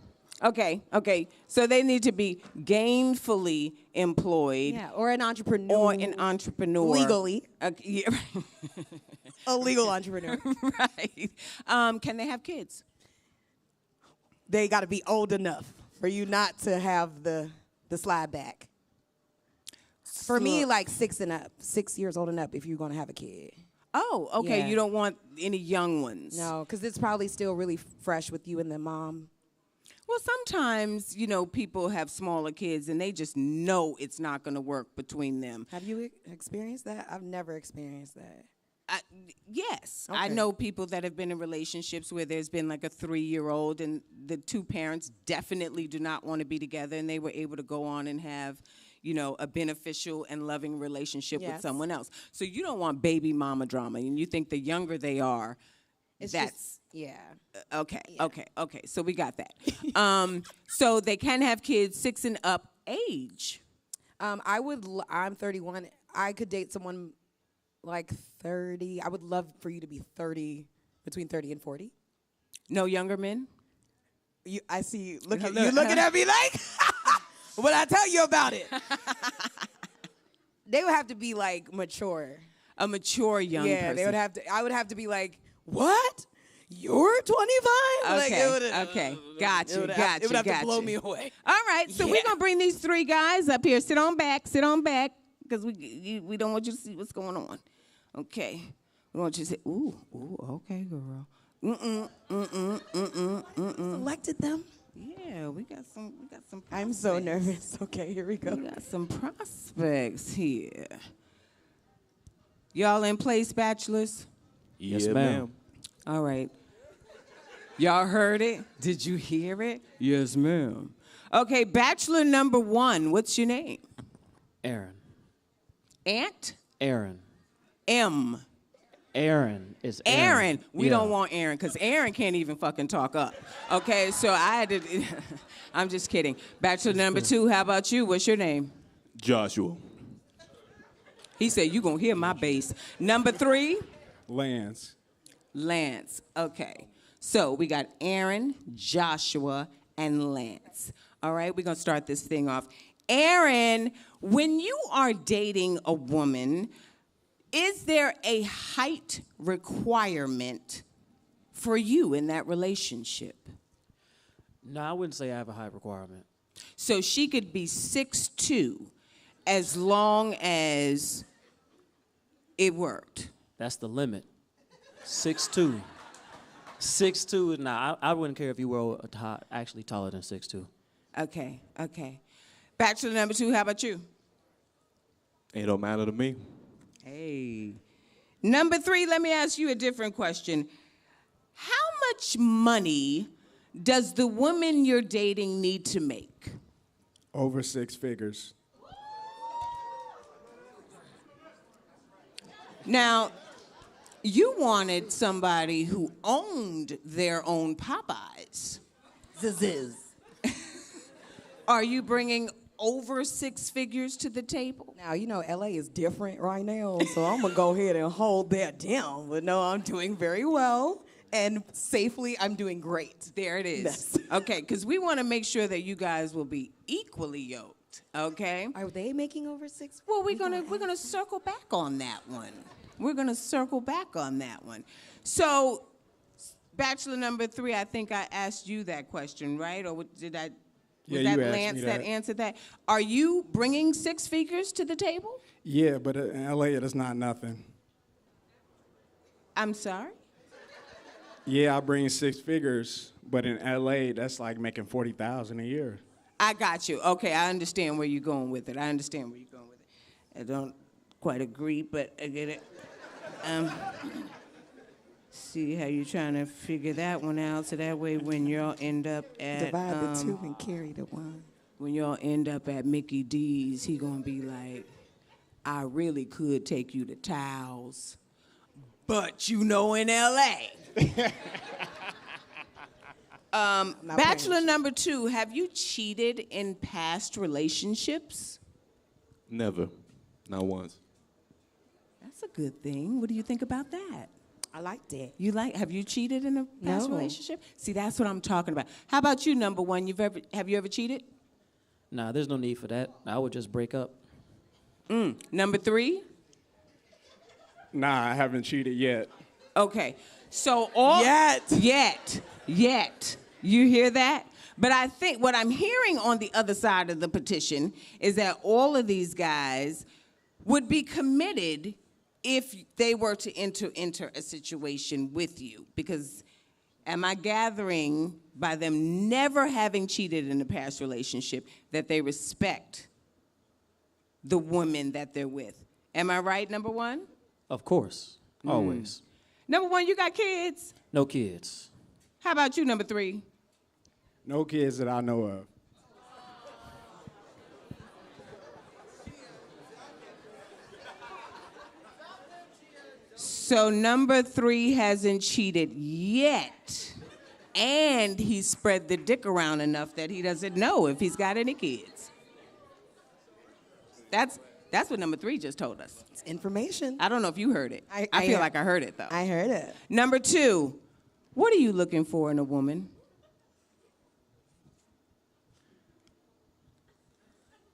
Okay. So they need to be gainfully employed.
Yeah, or an entrepreneur. Legally.
Yeah.
A legal entrepreneur.
Right. Can they have kids?
They got to be old enough for you not to have the slide back. For me, like 6 and up, 6 years old and up, if you're going to have a kid.
Oh, okay.
Yeah.
You don't want any young ones.
No, because it's probably still really fresh with you and the mom.
Well, sometimes, people have smaller kids and they just know it's not going to work between them.
Have you experienced that? I've never experienced that.
Yes, I
Okay.
know people that have been in relationships where there's been like a 3-year-old and the two parents definitely do not want to be together, and they were able to go on and have, a beneficial and loving relationship with
Yes.
someone else. So you don't want baby mama drama, and you think the younger they are,
It's
that's
just, yeah.
okay. So we got that. So they can have kids 6 and up age.
I'm 31. I could date someone like 30. I would love for you to be 30, between 30 and 40.
No younger men.
I see you looking at me like, what I tell you about it? They would have to be like mature.
A mature young person.
Yeah, they would have to. I would have to be like, what? You're 25?
Okay, got you.
It would have to blow me away.
All right, so we're gonna bring these 3 guys up here. Sit on back, because we don't want you to see what's going on. Okay, we want you to say, ooh, okay, girl.
Selected them.
Yeah, we got some.
I'm so
prospects.
nervous. Okay, here we go.
We got some prospects here. Y'all in place, bachelors?
Yes, ma'am.
All right. Y'all heard it? Did you hear it? Yes, ma'am. Okay, bachelor number 1, what's your name?
Aaron.
Aunt?
Aaron.
M.
Aaron is
Aaron. We
Yeah.
don't want Aaron, because Aaron can't even fucking talk up. Okay, so I had to, I'm just kidding. Bachelor number 2, how about you? What's your name?
Joshua.
He said, you gonna hear my bass. Number 3?
Lance.
Lance. Okay. So we got Aaron, Joshua, and Lance. All right, we're going to start this thing off. Aaron, when you are dating a woman, is there a height requirement for you in that relationship?
No, I wouldn't say I have a height requirement.
So she could be 6'2", as long as it worked.
That's the limit. 6'2". 6'2". Nah, I wouldn't care if you were actually taller than 6'2".
Okay. Bachelor number 2, how about you?
It don't matter to me.
Hey. Number 3, let me ask you a different question. How much money does the woman you're dating need to make?
Over 6 figures.
Now, you wanted somebody who owned their own Popeyes.
Ziz.
Are you bringing over 6 figures to the table?
Now, LA is different right now, so I'm going to go ahead and hold that down. But no, I'm doing very well, and safely, I'm doing great.
There it is.
Yes.
Okay, because we want to make sure that you guys will be equally yoked, okay?
Are they making over 6?
Well, we're gonna circle back on that one. We're gonna circle back on that one. So, bachelor number 3, I think I asked you that question, right? Or did I? Was
Yeah,
that
you asked
Lance
me
that
that.
answered that? Are you bringing 6 figures to the table?
Yeah, but in LA, it is not nothing.
I'm sorry?
Yeah, I bring 6 figures, but in LA, that's like making $40,000 a year.
I got you. Okay, I understand where you're going with it. I don't quite agree, but I get it. See how you're trying to figure that one out, so that way when y'all end up at
Divide the 2 and carry the 1.
when y'all end up at Mickey D's, he gonna be like, I really could take you to Towels, but in LA. Bachelor number 2, have you cheated in past relationships?
Never. Not once.
That's a good thing. What do you think about that?
I like that.
Have you cheated in a past
No.
relationship? See, that's what I'm talking about. How about you, number 1? Have you ever cheated?
Nah, there's no need for that. I would just break up.
Number 3?
Nah, I haven't cheated yet.
Okay. So Yet. You hear that? But I think what I'm hearing on the other side of the petition is that all of these guys would be committed if they were to enter a situation with you. Because am I gathering by them never having cheated in a past relationship that they respect the woman that they're with? Am I right, number 1?
Of course. Always.
Number 1, you got kids?
No kids.
How about you, number 3?
No kids that I know of.
So number 3 hasn't cheated yet. And he spread the dick around enough that he doesn't know if he's got any kids. That's what number 3 just told us.
It's information.
I don't know if you heard it. I feel like I heard it, though.
I heard it.
Number 2, what are you looking for in a woman?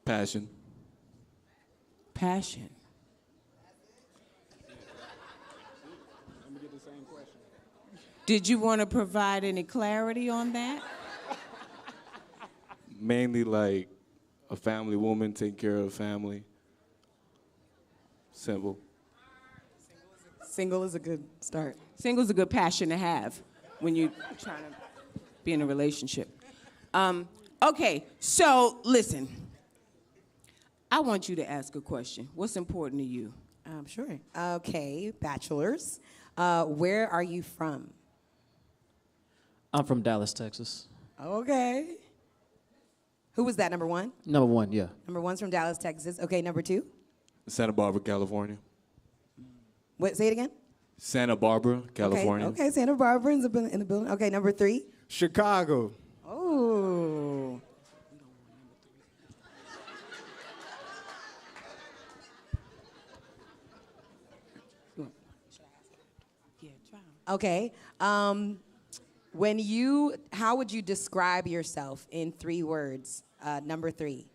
Passion.
Passion. Did you want to provide any clarity on that?
Mainly like a family woman, taking care of family. Simple.
Single is a good start.
Single's a good passion to have when you're trying to be in a relationship. Okay, so listen. I want you to ask a question. What's important to you?
Sure. Okay, bachelors. Where are you from?
I'm from Dallas, Texas.
Okay. Who was that, number 1?
Number 1, yeah.
Number 1's from Dallas, Texas. Okay, number 2?
Santa Barbara, California.
What? Say it again.
Santa Barbara, California.
Okay, Santa Barbara in the building. Okay, number 3?
Chicago.
Oh. Okay. How would you describe yourself in 3 words? Number 3.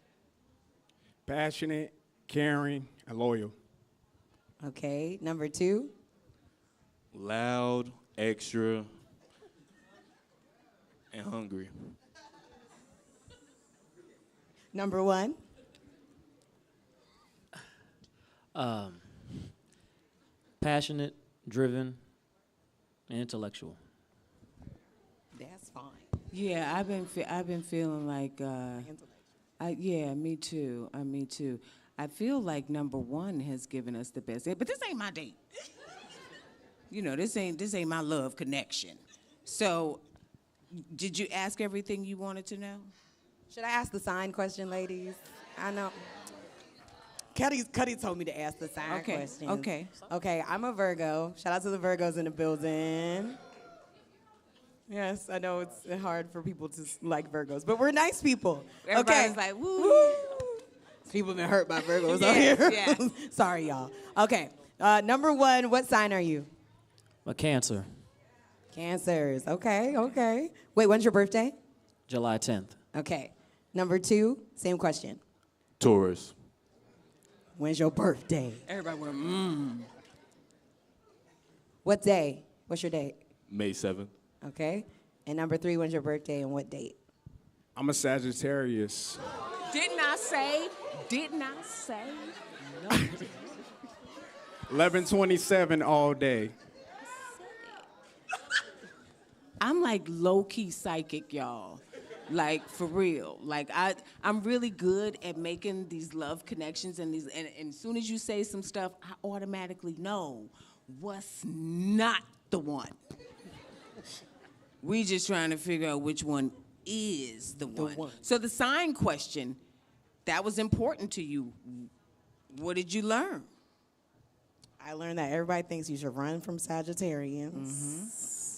Passionate, caring, and loyal.
Okay. Number 2.
Loud, extra, and hungry.
Number 1.
Passionate, driven, and intellectual.
That's fine.
Yeah, I've been feeling like, yeah, me too. Me too. I feel like number 1 has given us the best, but this ain't my date. You know, this ain't my love connection. So, did you ask everything you wanted to know?
Should I ask the sign question, ladies? I know. Cutty told me to ask the sign question. Okay, I'm a Virgo. Shout out to the Virgos in the building. Yes, I know it's hard for people to like Virgos, but we're nice people.
Everybody's like, woo.
People have been hurt by Virgos out here.
Yes.
Sorry, y'all. Okay, number 1, what sign are you?
A Cancer.
Cancers. Okay. Wait, when's your birthday?
July 10th.
Okay. Number 2, same question.
Taurus.
When's your birthday?
Everybody went,
What day? What's your date?
May 7th.
Okay. And number 3, when's your birthday and what date?
I'm a Sagittarius.
Didn't I say? No.
11/27 all day.
I'm like low-key psychic, y'all. Like, for real. Like, I'm really good at making these love connections and as soon as you say some stuff, I automatically know what's not the one. We just trying to figure out which one is the one. So the sign question, that was important to you. What did you learn?
I learned that everybody thinks you should run from Sagittarians.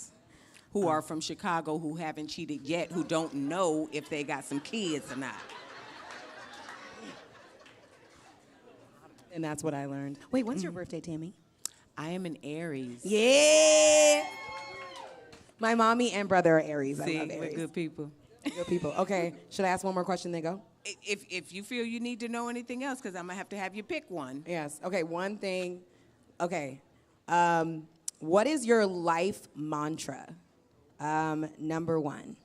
Who are from Chicago, who haven't cheated yet, who don't know if they got some kids or not.
And that's what I learned. Wait, when's your birthday, Tami?
I am an Aries.
Yeah. My mommy and brother are Aries.
See,
I love Aries.
we're good people.
Good people. Okay, should I ask one more question, then go?
If you feel you need to know anything else, because I'm going to have you pick one.
Yes. Okay, one thing. Okay. What is your life mantra? Number 1.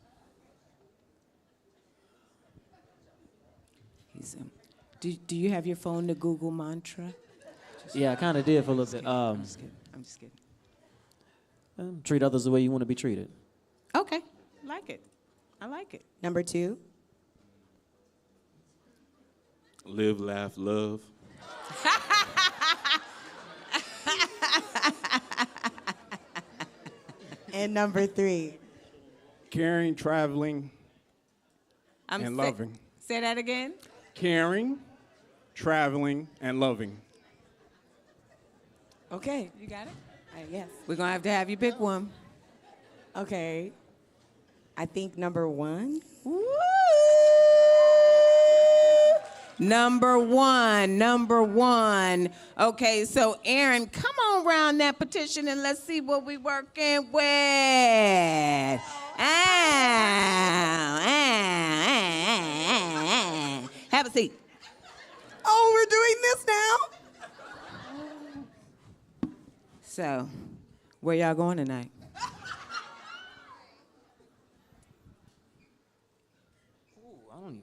Do you have your phone to Google mantra?
Yeah, I kind of did for a little bit.
I'm just kidding.
Treat others the way you want to be treated.
Okay, like it. I like it.
Number 2.
Live, laugh, love.
And number 3.
Caring, traveling, and loving.
Say that again.
Caring, traveling, and loving.
Okay.
You got it?
Yes.
We're going to have you pick one.
Okay. I think number 1.
Woo! Number one. Okay, so Aaron, come on around that petition and let's see what we working with. Have a seat.
Oh, we're doing this now?
So, where y'all going tonight?
I don't even.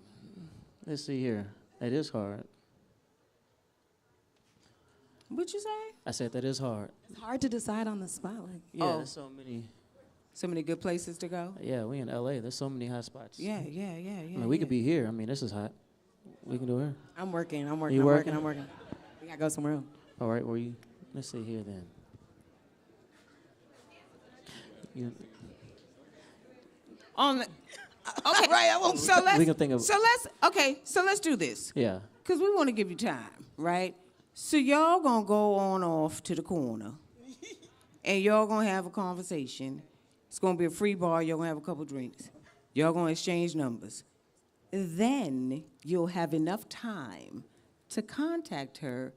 Let's see here. That is hard.
What'd you say?
I said that is hard.
It's hard to decide on the spot. Like,
Yeah, there's so many.
So many good places to go?
Yeah, we in LA. There's so many hot spots.
Yeah.
I mean, we could be here. I mean, this is hot. We can do it.
I'm working.
You working?
I'm working. We gotta go somewhere else.
All right, where you? Let's see here then. You,
On the, okay,
Right, I won't-
so let's
We can think of-
so let's do this.
yeah.
Cause we want to give you time, right? So y'all gonna go on off to the corner, and y'all gonna have a conversation. It's gonna be a free bar. Y'all gonna have a couple drinks. Y'all gonna exchange numbers. Then you'll have enough time to contact her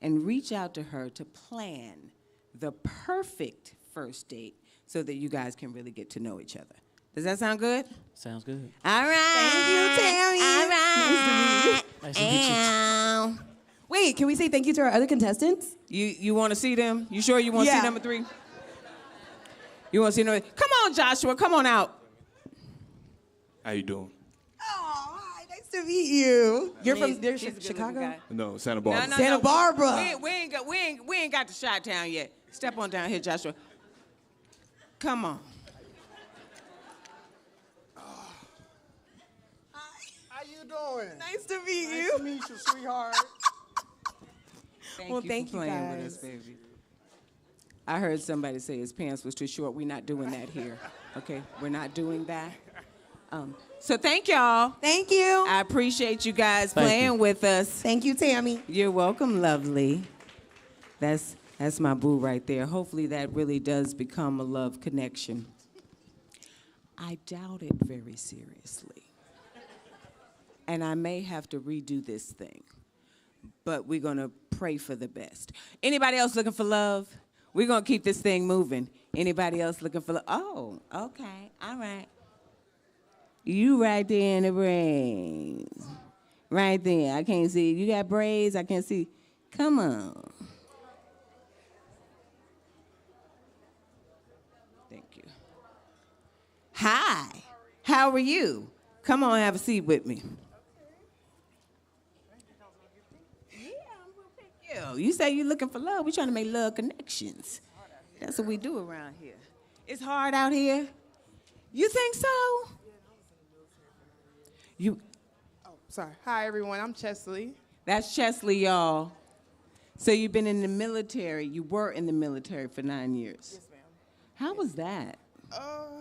and reach out to her to plan the perfect first date so that you guys can really get to know each other. Does that sound good?
Sounds good.
All right.
Thank you, Tammy.
All right.
Nice to meet you.
Wait, can we say thank you to our other contestants?
You want to see them? You sure you want to
Yeah.
see number 3? You want to see number? Come on, Joshua. Come on out.
How you doing?
Oh, hi, nice to meet you. You're
He's-
from
he's a good-looking
Chicago?
guy.
No, Santa Barbara.
No,
Santa Barbara.
We ain't got to Chi-Town yet. Step on down here, Joshua. Come on.
How you doing?
Nice to meet
Nice
you.
to meet you, sweetheart.
Thank
Well,
you
thank
for
you,
playing with
guys.
us, baby. I heard somebody say his pants was too short. We're not doing that here. Okay, we're not doing that. So thank y'all.
Thank you.
I appreciate you guys
Thank
playing
you.
with us.
Thank you, Tammy.
You're welcome, lovely. That's my boo right there. Hopefully that really does become a love connection. I doubt it very seriously. And I may have to redo this thing. But we're gonna pray for the best. Anybody else looking for love? We're gonna keep this thing moving. Anybody else looking for love? Oh, okay, all right. You right there in the braids. Right there, I can't see. You got braids, I can't see. Come on. Thank you. Hi, how are you? Come on, have a seat with me. You say you're looking for love. We're trying to make love connections. That's what we do around here. It's hard out here. You think so? You.
Sorry. Hi, everyone. I'm Chesley.
That's Chesley, y'all. So you've been in the military. You were in the military for 9 years.
Yes, ma'am.
How was that?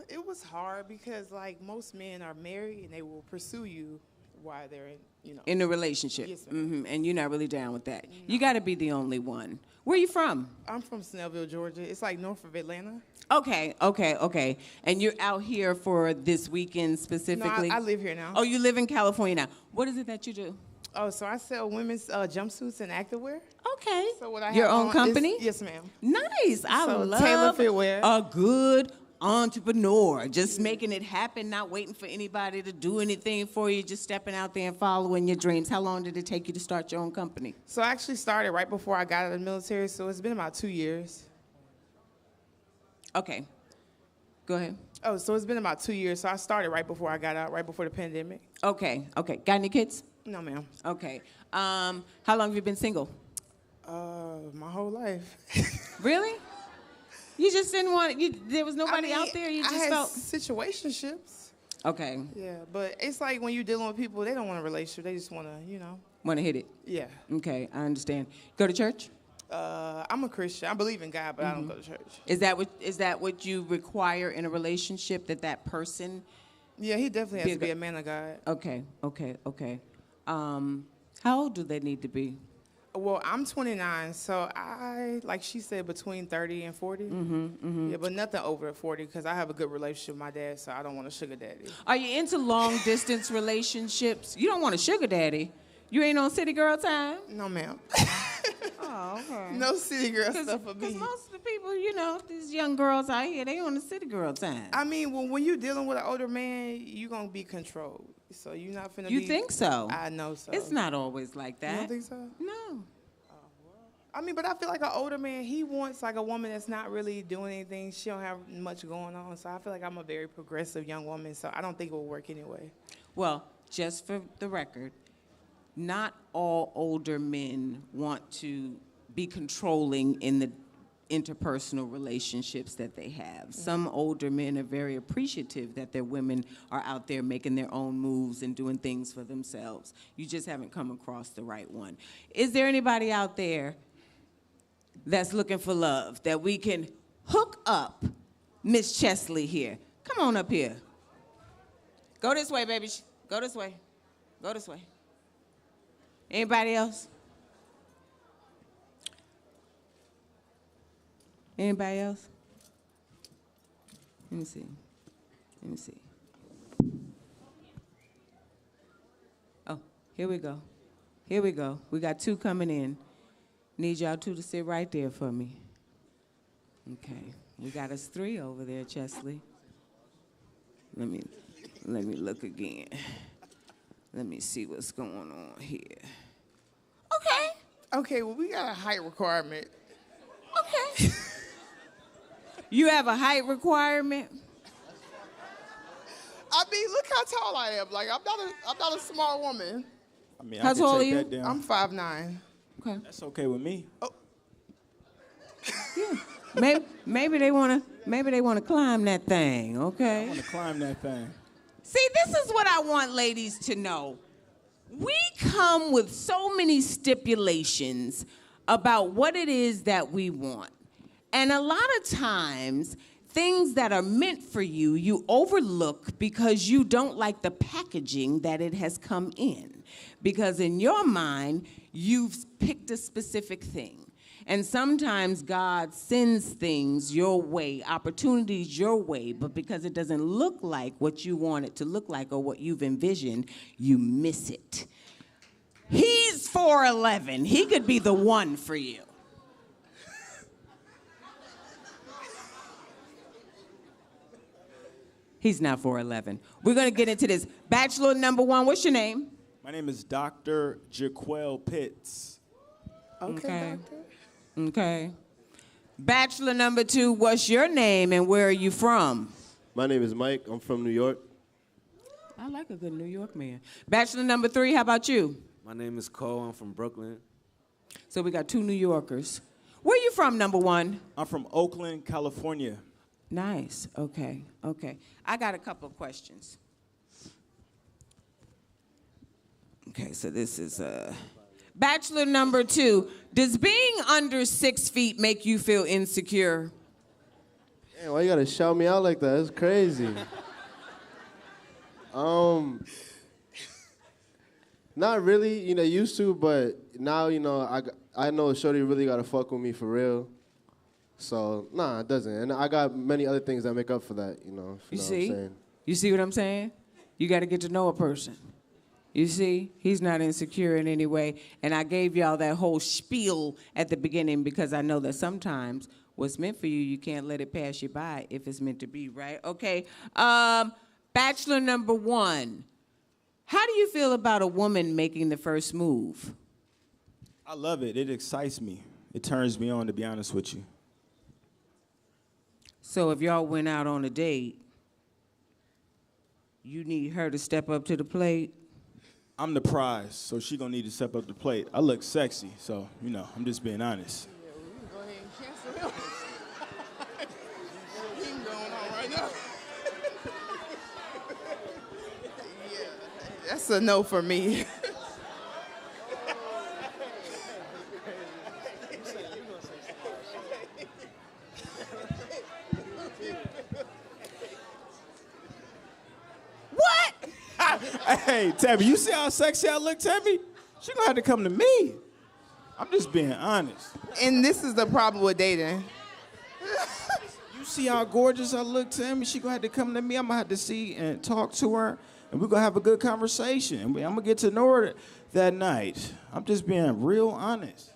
It was hard because, like, most men are married and they will pursue you while they're in,
In a relationship.
Yes, ma'am.
And you're not really down with that. You got to be the only one. Where are you from?
I'm from Snellville, Georgia. It's like north of Atlanta.
Okay. And you're out here for this weekend specifically?
No, I live here now.
Oh, you live in California now. What is it that you do?
Oh, so I sell women's jumpsuits and activewear.
Okay.
So what I
Your
have
own
on
company?
Is, yes, ma'am.
Nice. I
So
love
Taylor Fitwear.
a good entrepreneur. Just making it happen, not waiting for anybody to do anything for you, just stepping out there and following your dreams. How long did it take you to start your own company?
So I actually started right before I got out of the military, so it's been about 2 years.
Okay. Go ahead.
Oh, so it's been about 2 years. So I started right before I got out, right before the pandemic.
Okay. Got any kids?
No, ma'am.
Okay. How long have you been single?
My whole life.
Really? You just didn't want there was nobody out there. You just
I had
felt
situationships.
okay.
Yeah, but it's like when you're dealing with people, they don't want a relationship. They just want to,
Want to hit it?
Yeah.
Okay, I understand. Go to church?
I'm a Christian. I believe in God, but I don't go to church.
Is that what you require in a relationship, that person?
Yeah, he definitely has to be a man of God.
Okay. How old do they need to be?
Well, I'm 29, so I, like she said, between 30 and 40. Yeah, but nothing over 40 because I have a good relationship with my dad, so I don't want a sugar daddy.
Are you into long distance relationships? You don't want a sugar daddy. You ain't on city girl time?
No, ma'am.
Oh, okay.
No city girl stuff for me.
Because most of the people, these young girls out here, they on the city girl time.
I mean, when you're dealing with an older man, you're going to be controlled. So you're not finna be...
You think so?
I know so.
It's not always like that.
You don't think so?
No.
I mean, but I feel like an older man, he wants like a woman that's not really doing anything. She don't have much going on. So I feel like I'm a very progressive young woman, so I don't think it will work anyway.
Well, just for the record, not all older men want to be controlling in the interpersonal relationships that they have. Some older men are very appreciative that their women are out there making their own moves and doing things for themselves. You just haven't come across the right one. Is there anybody out there that's looking for love that we can hook up Miss Chesley here? Come on up here. Go this way, baby. Go this way. Go this way. Anybody else? Anybody else? Let me see. Oh, here we go. We got 2 coming in. Need y'all 2 to sit right there for me. Okay. We got us 3 over there, Chesley. Let me look again. Let me see what's going on here.
Okay, well, we got a height requirement.
Okay. You have a height requirement?
I mean, look how tall I am. Like, I'm not a small woman.
I mean,
How
I can
tall
take
are you?
that down.
I'm 5'9".
Okay.
That's okay with me.
Oh.
Yeah. Maybe they wanna climb that thing, okay?
I want to climb that thing.
See, this is what I want ladies to know. We come with so many stipulations about what it is that we want. And a lot of times, things that are meant for you, you overlook because you don't like the packaging that it has come in. Because in your mind, you've picked a specific thing. And sometimes God sends things your way, opportunities your way, but because it doesn't look like what you want it to look like or what you've envisioned, you miss it. He's 4'11". He could be the one for you. He's not 4'11". We're going to get into this. Bachelor number 1, what's your name?
My name is Dr. Jaquel Pitts.
Okay.
Okay. Bachelor number 2, what's your name and where are you from?
My name is Mike. I'm from New York.
I like a good New York man. Bachelor number 3, how about you?
My name is Cole. I'm from Brooklyn.
So we got 2 New Yorkers. Where you from, number 1?
I'm from Oakland, California.
Nice. Okay. I got a couple of questions. Okay, so this is Bachelor number 2. Does being under 6 feet make you feel insecure?
Damn, why you gotta shout me out like that? That's crazy. Not really, used to, but now, I know Shorty really gotta fuck with me for real. So, nah, it doesn't. And I got many other things that make up for that, if you know
You
what
see?
I'm saying.
You see what I'm saying? You got to get to know a person. You see? He's not insecure in any way. And I gave y'all that whole spiel at the beginning because I know that sometimes what's meant for you, you can't let it pass you by if it's meant to be, right? Okay. Bachelor number 1. How do you feel about a woman making the first move?
I love it. It excites me. It turns me on, to be honest with you.
So if y'all went out on a date, you need her to step up to the plate?
I'm the prize, so she gonna need to step up the plate. I look sexy, so, I'm just being honest.
Go ahead and cancel him. Thing going on right now. Yeah, that's a no for me.
Hey, Tabby, you see how sexy I look, Tabby? She gonna have to come to me. I'm just being honest.
And this is the problem with dating.
You see how gorgeous I look, Tammy? She gonna have to come to me. I'm gonna have to see and talk to her, and we're gonna have a good conversation. And I'm gonna get to know her that night. I'm just being real honest.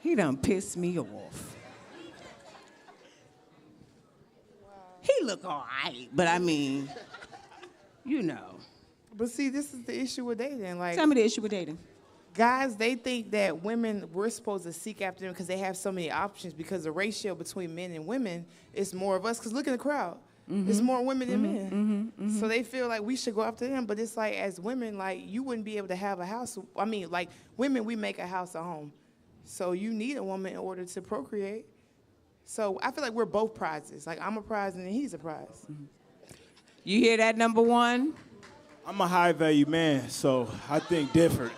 He done pissed me off. He look all right, but I mean, you know.
But see, this is the issue with dating. Like,
Tell me the issue with dating.
guys, they think that women, we're supposed to seek after them because they have so many options, because the ratio between men and women is more of us. Because look at the crowd. It's more women than men. So they feel like we should go after them. But it's like, as women, like, you wouldn't be able to have a house. I mean, like, women, we make a house a home. So you need a woman in order to procreate. So I feel like we're both prizes. Like, I'm a prize and then he's a prize.
You hear that, number one?
I'm a high value man, so I think different.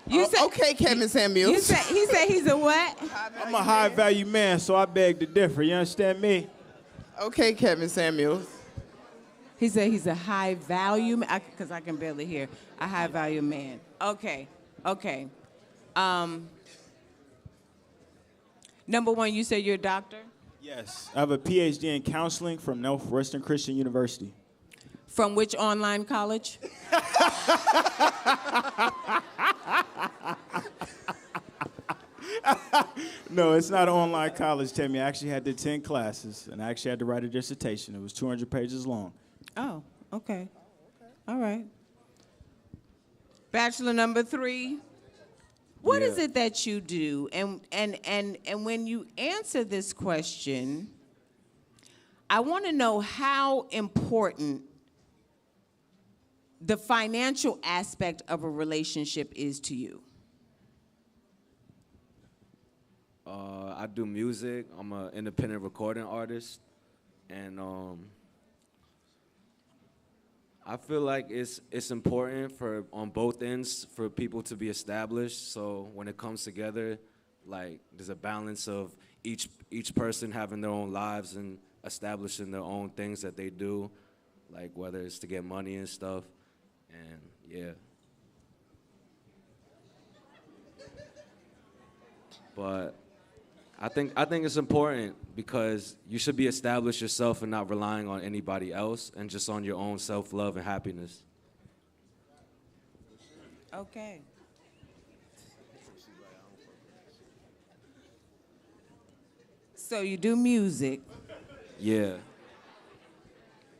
You said,
okay, Kevin Samuels.
He said he's a what?
I'm a high value man, so I beg to differ. You understand me?
Okay, Kevin Samuels.
He said he's a high value man, because I can barely hear. A high value man. Okay. Number one, you said you're a doctor?
Yes. I have a PhD in counseling from Northwestern Christian University.
From which online college?
No, it's not an online college, Tammy. I actually had to attend classes, and I actually had to write a dissertation. It was 200 pages long.
Oh, okay. All right. Bachelor number 3. What is it that you do? And when you answer this question, I want to know how important the financial aspect of a relationship is to you.
I do music. I'm an independent recording artist, and I feel like it's important for on both ends for people to be established. So when it comes together, like there's a balance of each person having their own lives and establishing their own things that they do, like whether it's to get money and stuff, and yeah. But I think it's important because you should be established yourself and not relying on anybody else and just on your own self-love and happiness.
Okay. So you do music.
Yeah.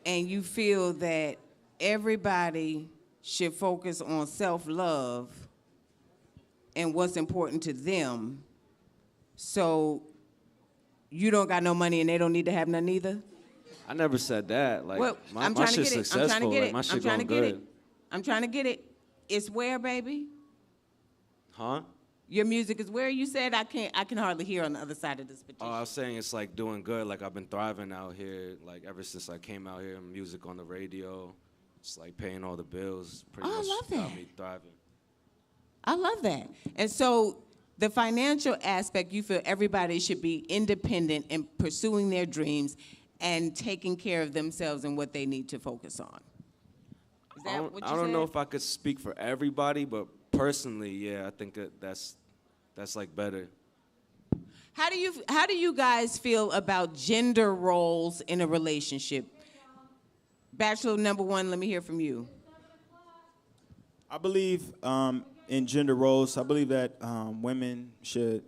And you feel that everybody should focus on self-love and what's important to them. So you don't got no money and they don't need to have none either?
I never said that. Like,
Well,
my
I'm trying to
shit's
get it.
successful.
I'm trying to get
Like,
it.
my
I'm
shit
trying to
going
get
good.
it. I'm trying to get it. It's where, baby?
Huh?
Your music is where? You said I can hardly hear on the other side of this petition.
Oh, I was saying it's like doing good. Like I've been thriving out here. Like ever since I came out here, music on the radio. It's like paying all the bills. Pretty much
I love
got
that.
me thriving.
I love that. And so the financial aspect, you feel everybody should be independent in pursuing their dreams and taking care of themselves and what they need to focus on. Is that what you
I don't
said?
know if I could speak for everybody, but personally, yeah, I think that's like better.
How do you guys feel about gender roles in a relationship? Bachelor number 1, let me hear from you.
I believe in gender roles. I believe that women should,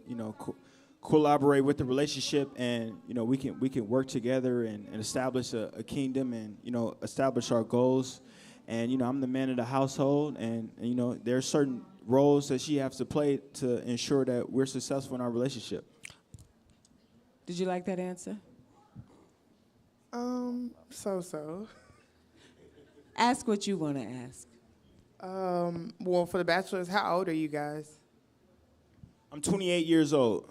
collaborate with the relationship, and we can work together and establish a kingdom, and establish our goals. And I'm the man of the household, and there are certain roles that she has to play to ensure that we're successful in our relationship.
Did you like that answer?
So.
Ask what you want to ask.
Well, for the bachelors, how old are you guys?
I'm 28 years old.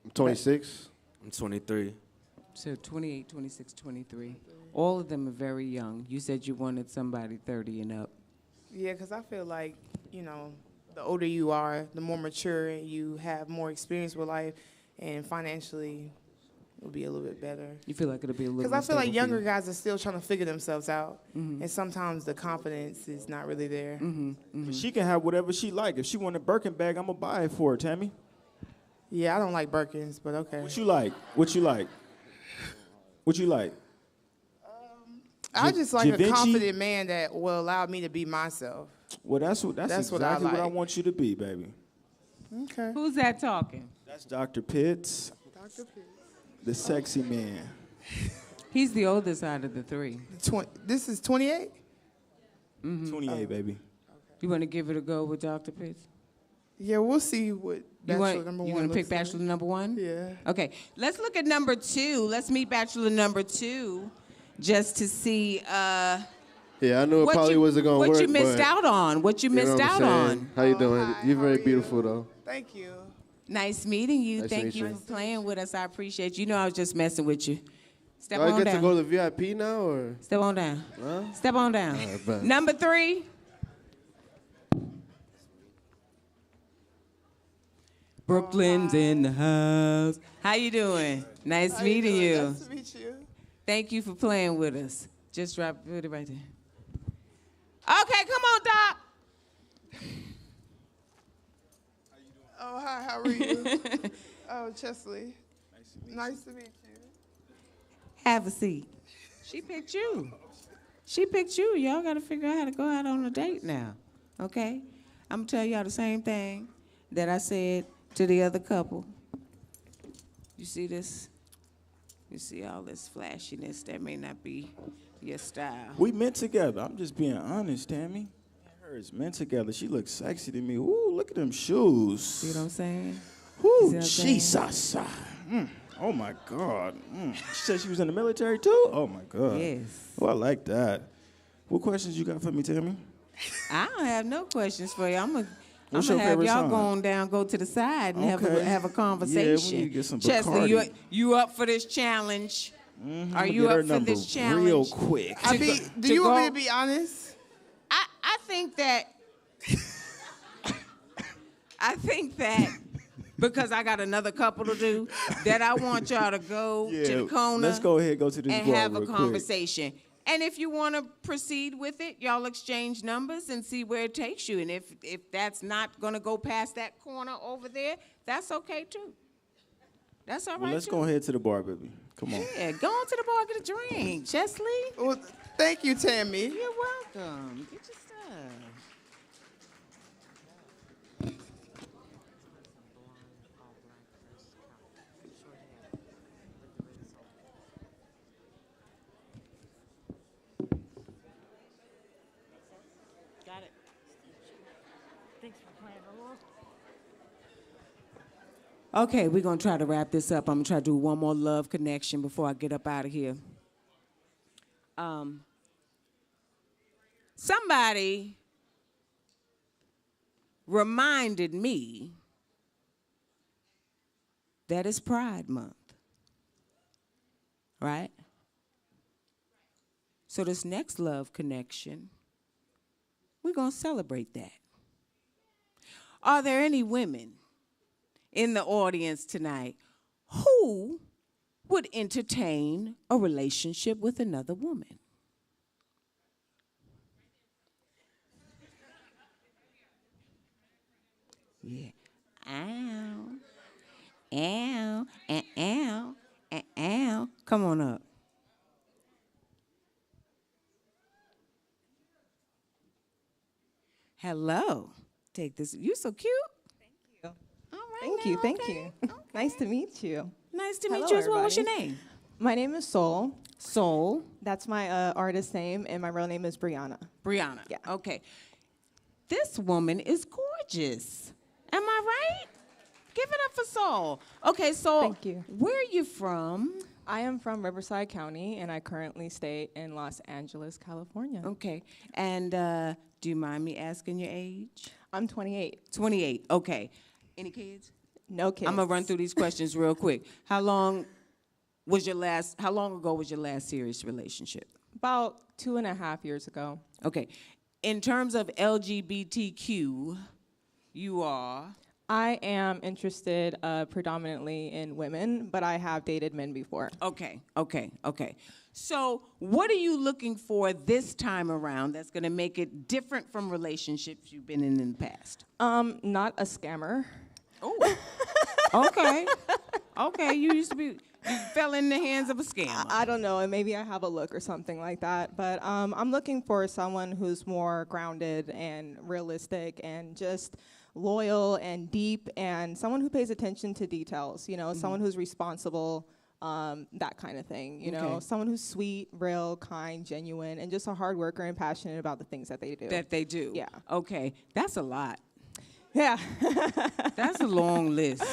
I'm 26.
I'm 23.
So 28, 26, 23. All of them are very young. You said you wanted somebody 30 and up.
Yeah, because I feel like, the older you are, the more mature, and you have more experience with life, and financially, it'll be a little bit better.
You feel like it'll be a little.
Because I feel like
stable for
younger
you.
guys are still trying to figure themselves out, and sometimes the confidence is not really there.
She can have whatever she like. If she want a Birkin bag, I'm gonna buy it for her, Tammy.
Yeah, I don't like Birkins, but okay.
What you like? What you like? What you like?
I just like a
Givenchy?
confident man that will allow me to be myself.
Well, that's exactly what I
like.
want you to be, baby.
Okay.
Who's that talking?
That's Dr. Pitts,
Dr. Pitts.
the sexy man.
He's the oldest out of the three.
This is 28?
28, baby.
You want to give it a go with Dr. Pitts?
Yeah, we'll see what Bachelor number one
You want to pick
looks like.
Bachelor number one?
Yeah.
Okay, let's look at number two. Let's meet Bachelor number two, just to see
Yeah, I knew it
what
probably
you-
wasn't gonna
what
work.
you missed
but
out on. What you
know
missed
what I'm
out
saying?
on.
How you doing?
Hi,
You're
how
very
are you?
beautiful, though.
Thank you.
Nice meeting you.
Nice to
Thank
meet
you
you.
for playing with us. I appreciate you. You know I was just messing with you. Step
Do I
on
get
down.
to go to the VIP now, or?
Step on down.
Huh?
Step on down.
All right, bet.
Number three. Brooklyn's in the house. How you doing? Nice
How
meeting
doing?
you.
Nice to meet you.
Thank you for playing with us. Just put it right there. Okay, come on, Doc.
Oh, hi, how are you? Oh, Chesley. Nice to meet you.
Have a seat. She picked you. She picked you. Y'all got to figure out how to go out on a date now. Okay? I'm going to tell y'all the same thing that I said to the other couple. You see this? You see all this flashiness? That may not be your style.
We meant together. I'm just being honest, Tammy. Her is meant together. She looks sexy to me. Ooh, look at them shoes.
See what I'm saying?
Ooh,
See what I'm saying?
Jesus. Oh my God. She said she was in the military too? Oh my God.
Yes.
Oh, I like that. What questions you got for me, Tammy?
I don't have no questions for you. I'm gonna
What's your
have
favorite
y'all
song?
go on down, go to the side, and
Okay.
have a conversation.
Yeah, we need to get some
Chesley,
Bacardi.
you up for this challenge? Are you
Get her
up for
number
this challenge?
real quick.
Do you want me to be honest?
I think that because I got another couple to do, that I want y'all to go to the corner.
Let's go ahead and go to this
and
bar
have a
real quick.
conversation. And if you want to proceed with it, y'all exchange numbers and see where it takes you. And if that's not going to go past that corner over there, that's okay too. That's all right
Well, let's
too.
go ahead to the bar, baby. Come on.
Yeah, go on to the bar, get a drink. Chesley.
Well, thank you, Tammy.
You're welcome. Get your stuff.
Got it. Thanks for playing along.
Okay, we're going to try to wrap this up. I'm going to try to do one more love connection before I get up out of here. Somebody reminded me that it's Pride Month, right? So this next love connection, we're going to celebrate that. Are there any women in the audience tonight who would entertain a relationship with another woman? Yeah. Ow. Ow. Ow. Ow. Ow. Come on up. Hello. Take this. You so cute.
you.
All right.
Thank
now,
you, thank
okay.
you. Nice to meet you.
Nice to
Hello,
meet you as well. What's your
everybody.
name?
My name is Soul.
Soul.
That's my artist name, and my real name is Brianna.
Brianna.
Yeah.
Okay. This woman is gorgeous. Am I right? Give it up for Soul. Okay, Soul.
Thank you.
Where are you from?
I am from Riverside County, and I currently stay in Los Angeles, California.
Okay. And do you mind me asking your age?
I'm 28.
28. Okay. Any kids?
No kids.
I'm gonna run through these questions real quick. How long ago was your last serious relationship?
About 2.5 years ago.
Okay. In terms of LGBTQ, you are?
I am interested predominantly in women, but I have dated men before.
Okay. So what are you looking for this time around that's going to make it different from relationships you've been in the past?
Not a scammer.
Oh. Okay, you fell in the hands of a scammer.
I don't know, and maybe I have a look or something like that. But I'm looking for someone who's more grounded and realistic and just loyal and deep, and someone who pays attention to details, someone who's responsible, that kind of thing, someone who's sweet, real, kind, genuine, and just a hard worker and passionate about the things that they do. Yeah.
Okay, that's a lot.
Yeah.
That's a long list.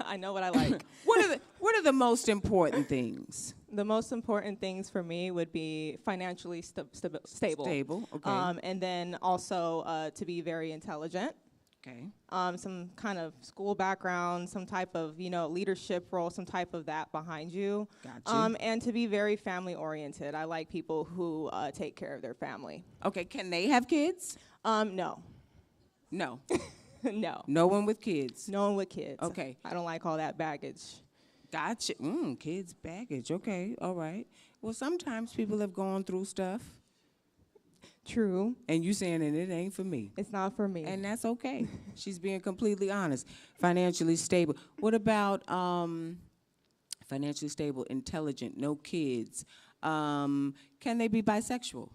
I know what I like.
What are the most important things?
The most important things for me would be financially stable.
Stable, okay.
And then also to be very intelligent.
Okay.
Some kind of school background, some type of, leadership role, some type of that behind you.
Gotcha.
And to be very family oriented. I like people who take care of their family.
Okay, can they have kids?
No.
No.
No.
No one with kids?
No one with kids.
Okay.
I don't like all that baggage.
Gotcha. Kids baggage. Okay, all right. Well, sometimes people have gone through stuff.
True.
And you saying that it ain't for me.
It's not for me.
And that's okay. She's being completely honest. Financially stable. What about financially stable, intelligent, no kids? Can they be bisexual?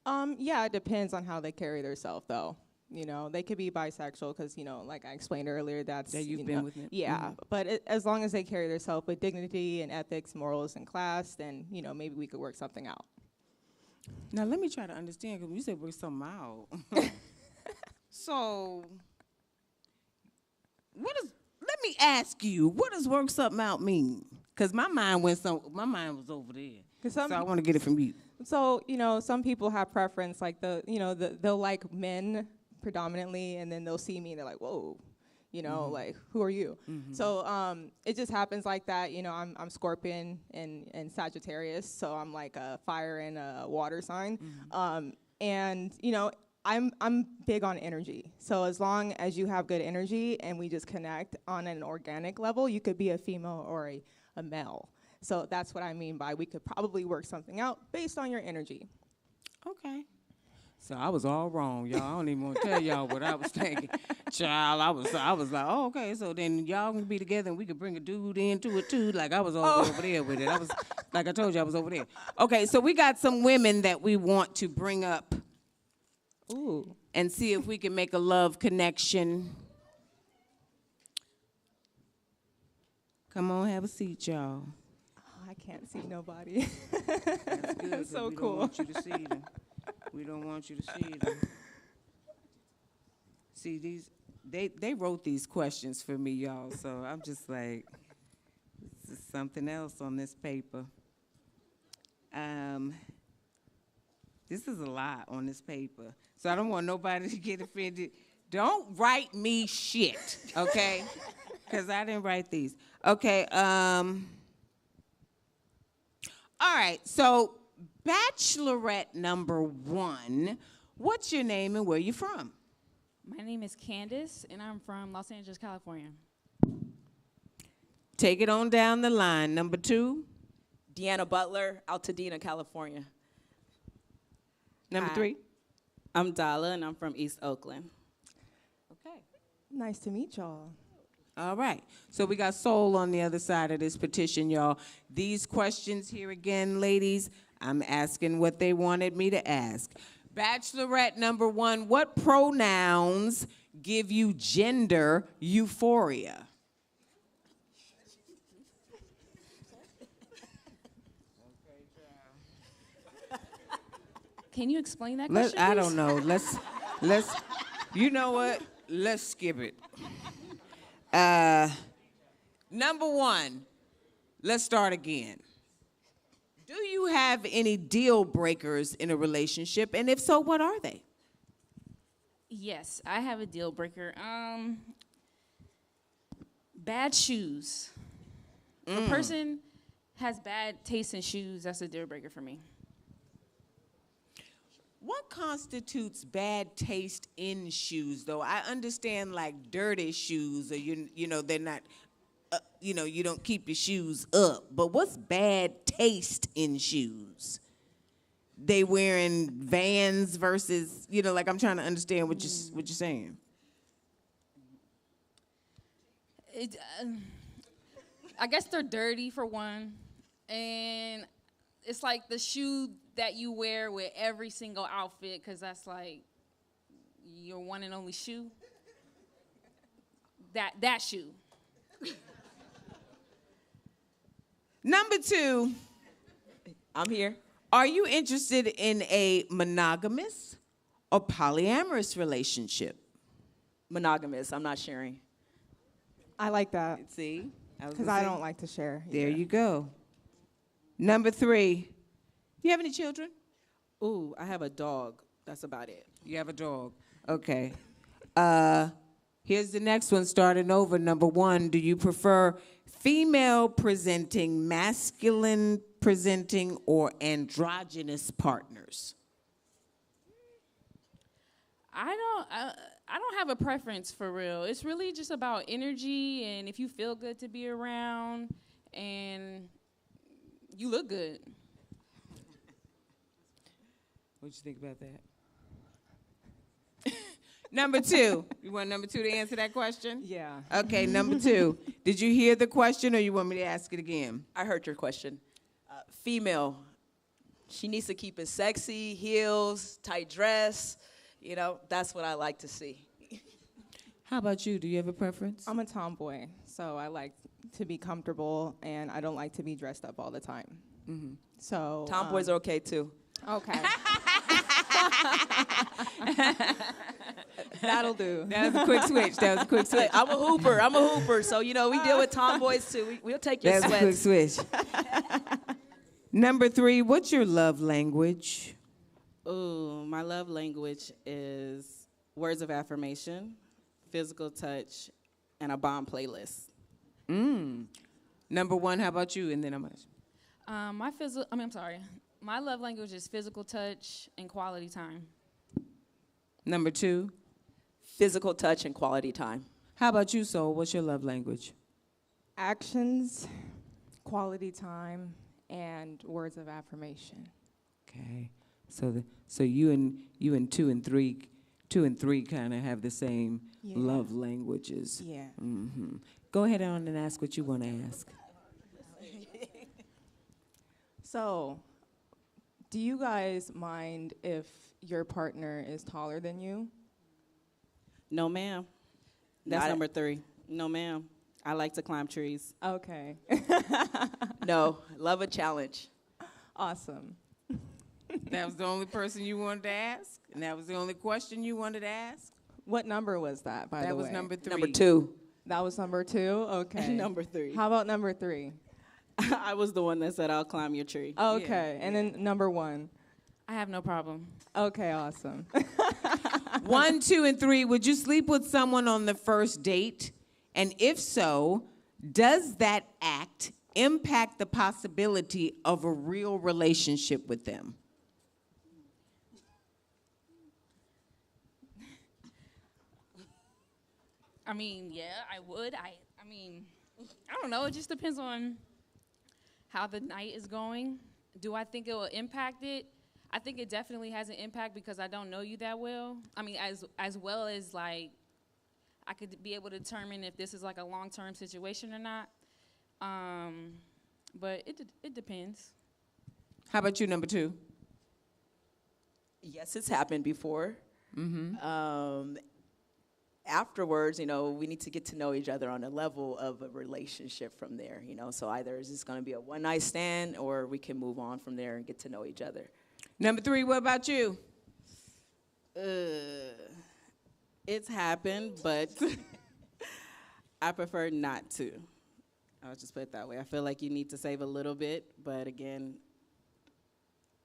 Yeah, it depends on how they carry themselves, though. They could be bisexual because, like I explained earlier, that's...
That you've been with me?
Yeah, but as long as they carry themselves with dignity and ethics, morals, and class, then, maybe we could work something out.
Now, let me try to understand, because you said work something out. So, let me ask you, what does work something out mean? Because my mind was over there. So I want to get it from you.
So, some people have preference, like they'll like men predominantly, and then they'll see me and they're like, whoa, like, who are you?
Mm-hmm.
So it just happens like that. I'm Scorpion and Sagittarius, so I'm like a fire and a water sign.
Mm-hmm.
And I'm big on energy. So as long as you have good energy and we just connect on an organic level, you could be a female or a male. So that's what I mean by we could probably work something out based on your energy.
Okay. So I was all wrong, y'all. I don't even want to tell y'all what I was thinking. Child, I was like, oh, okay, so then y'all can be together and we could bring a dude into it too. Like I was over there with it. I was, like I told you, I was over there. Okay, so we got some women that we want to bring up.
Ooh.
And see if we can make a love connection. Come on, have a seat, y'all.
Oh, I can't see nobody.
That's good.
That's so
we
cool.
Don't want you to see them. We don't want you to see them. See, they wrote these questions for me, y'all, so I'm just like, this is something else on this paper. This is a lot on this paper, so I don't want nobody to get offended. Don't write me shit, okay? Because I didn't write these. Okay, all right, so Bachelorette number 1, what's your name and where you from?
My name is Candace, and I'm from Los Angeles, California.
Take it on down the line. Number 2?
Deanna Butler, Altadena, California.
Number 3?
I'm Dala, and I'm from East Oakland.
Okay.
Nice to meet y'all.
All right. So we got Soul on the other side of this petition, y'all. These questions here again, ladies, I'm asking what they wanted me to ask. Bachelorette number 1, what pronouns give you gender euphoria?
Can you explain that question,
I
please?
don't know. Let's, you know what? Let's skip it. Number 1, let's start again. Do you have any deal breakers in a relationship? And if so, what are they?
Yes, I have a deal breaker. Bad shoes. If a person has bad taste in shoes, that's a deal breaker for me.
What constitutes bad taste in shoes, though? I understand like dirty shoes, or you know they're not, you don't keep your shoes up. But what's bad taste in shoes? They wearing Vans versus, like I'm trying to understand what you're saying.
I guess they're dirty for one, and it's like the shoe that you wear with every single outfit, because that's like your one and only shoe. That shoe.
Number 2, I'm here. Are you interested in a monogamous or polyamorous relationship?
Monogamous. I'm not sharing.
I like that.
See?
Because I don't like to share.
There you go. Number 3, you have any children?
Ooh, I have a dog. That's about it.
You have a dog. Okay. Here's the next one, starting over. Number 1, do you prefer female presenting, masculine presenting, or androgynous partners?
I don't have a preference for real. It's really just about energy, and if you feel good to be around and you look good.
What you think about that? Number 2. You want number 2 to answer that question?
Yeah.
Okay, number 2. Did you hear the question, or you want me to ask it again?
I heard your question. Female, she needs to keep it sexy, heels, tight dress. That's what I like to see.
How about you? Do you have a preference?
I'm a tomboy, so I like to be comfortable, and I don't like to be dressed up all the time.
Mm-hmm.
So
Tomboys are okay too.
Okay. That'll do.
That was a quick switch.
Hey, I'm a hooper. So, we deal with tomboys too. We'll take your
That's
sweats.
a quick switch. Number 3, what's your love language?
Ooh, my love language is words of affirmation, physical touch, and a bomb playlist.
Number 1, how about you? And then I'm going to...
I'm sorry. My love language is physical touch and quality time.
Number 2.
Physical touch and quality time.
How about you, Soul? What's your love language?
Actions, quality time, and words of affirmation.
Okay. So you and 2 and 3 kind of have the same love languages.
Yeah.
Mm-hmm. Go ahead on and ask what you want to ask.
So, do you guys mind if your partner is taller than you?
No, ma'am. That's number 3. No, ma'am. I like to climb trees.
Okay.
No, love a challenge.
Awesome.
That was the only person you wanted to ask? And that was the only question you wanted to ask?
What number was that, by the way?
That was number 3.
Number 2.
That was number 2? Okay.
Number 3.
How about number 3?
I was the one that said I'll climb your tree.
Okay. And then number 1?
I have no problem.
Okay, awesome.
1, 2, and 3, would you sleep with someone on the first date? And if so, does that act impact the possibility of a real relationship with them?
I mean, yeah, I would. I don't know. It just depends on how the night is going. Do I think it will impact it? I think it definitely has an impact because I don't know you that well. I mean, as well as like, I could be able to determine if this is like a long-term situation or not. But it depends.
How about you, number 2?
Yes, it's happened before.
Mm-hmm.
Afterwards, we need to get to know each other on a level of a relationship from there, So either is this going to be a one-night stand or we can move on from there and get to know each other.
Number 3, what about you?
It's happened, but I prefer not to. I'll just put it that way. I feel like you need to save a little bit, but again,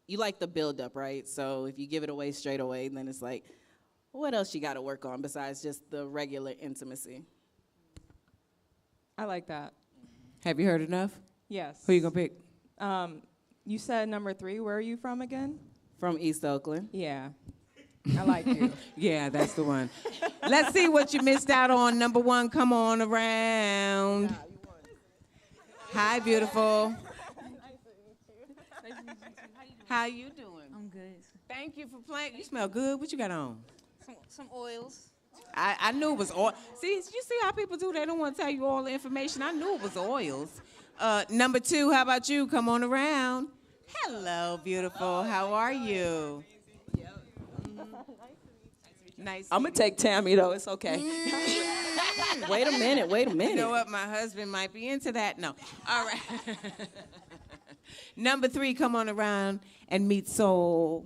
you like the build-up, right? So if you give it away straight away, then it's like, what else you got to work on besides just the regular intimacy?
I like that.
Have you heard enough?
Yes.
Who you going to pick?
You said number 3. Where are you from again?
From East Oakland.
Yeah. I like you.
Yeah, that's the one. Let's see what you missed out on. Number 1, come on around. Hi, beautiful. How you doing?
I'm good.
Thank you for playing. You smell good. What you got on?
Some oils.
I knew it was oil. See, you see how people do? They don't want to tell you all the information. I knew it was oils. Number 2, how about you? Come on around. Hello, beautiful. How are you? Nice.
I'm going to take Tami, though. It's okay. Wait a minute.
You know what? My husband might be into that. No. All right. Number 3, come on around and meet Soul.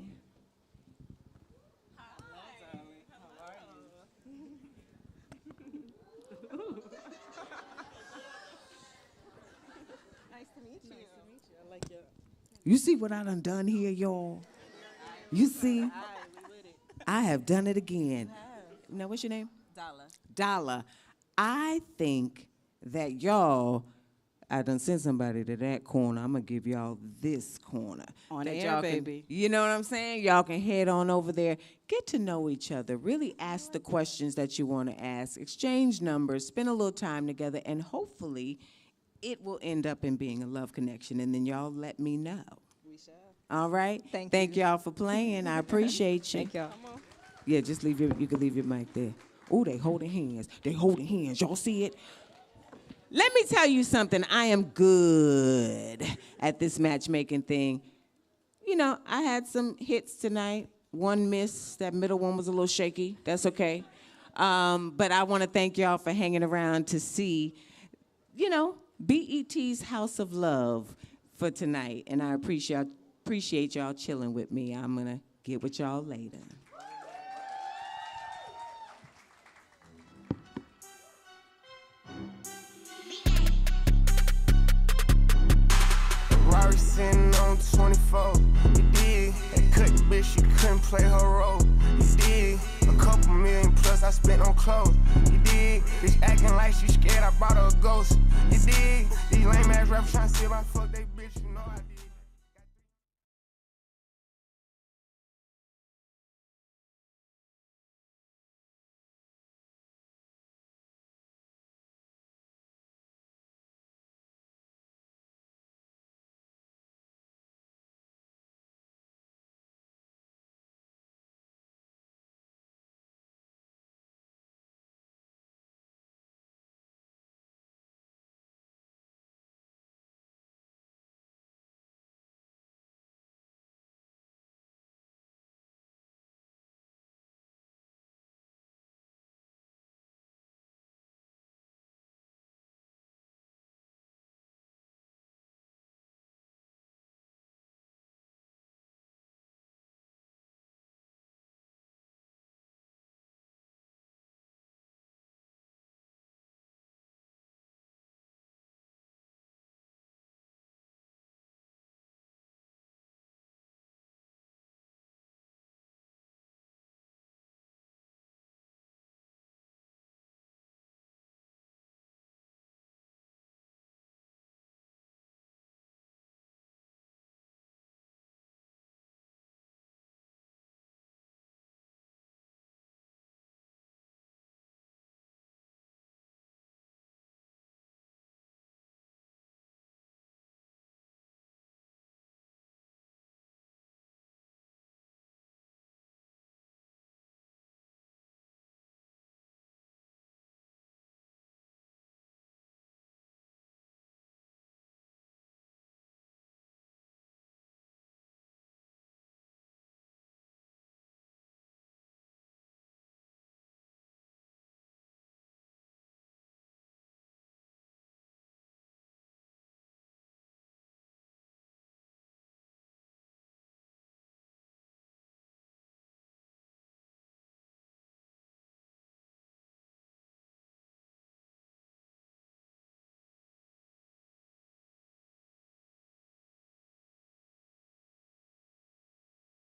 You see what I done here, y'all? You see? I have done it again. Now, what's your name? Dollar. I think that y'all, I done sent somebody to that corner. I'm going to give y'all this corner.
On
That
air,
y'all
baby.
You know what I'm saying? Y'all can head on over there. Get to know each other. Really ask the questions that you want to ask. Exchange numbers. Spend a little time together. And hopefully, it will end up in being a love connection. And then y'all let me know.
We shall.
All right?
Thank
y'all for playing. I appreciate you.
Thank y'all.
Yeah, just you can leave your mic there. Oh, they holding hands. Y'all see it? Let me tell you something. I am good at this matchmaking thing. You know, I had some hits tonight. One miss. That middle one was a little shaky. That's okay. But I want to thank y'all for hanging around to see, you know, BET's House of Love for tonight. And I appreciate y'all chilling with me. I'm going to get with y'all later.
Rari sitting on 24, you dig? That Cutty bitch, she couldn't play her role, you dig? A couple million plus I spent on clothes, you dig? Bitch acting like she scared, I brought her a ghost, you dig? These lame ass rappers tryna see if I fuck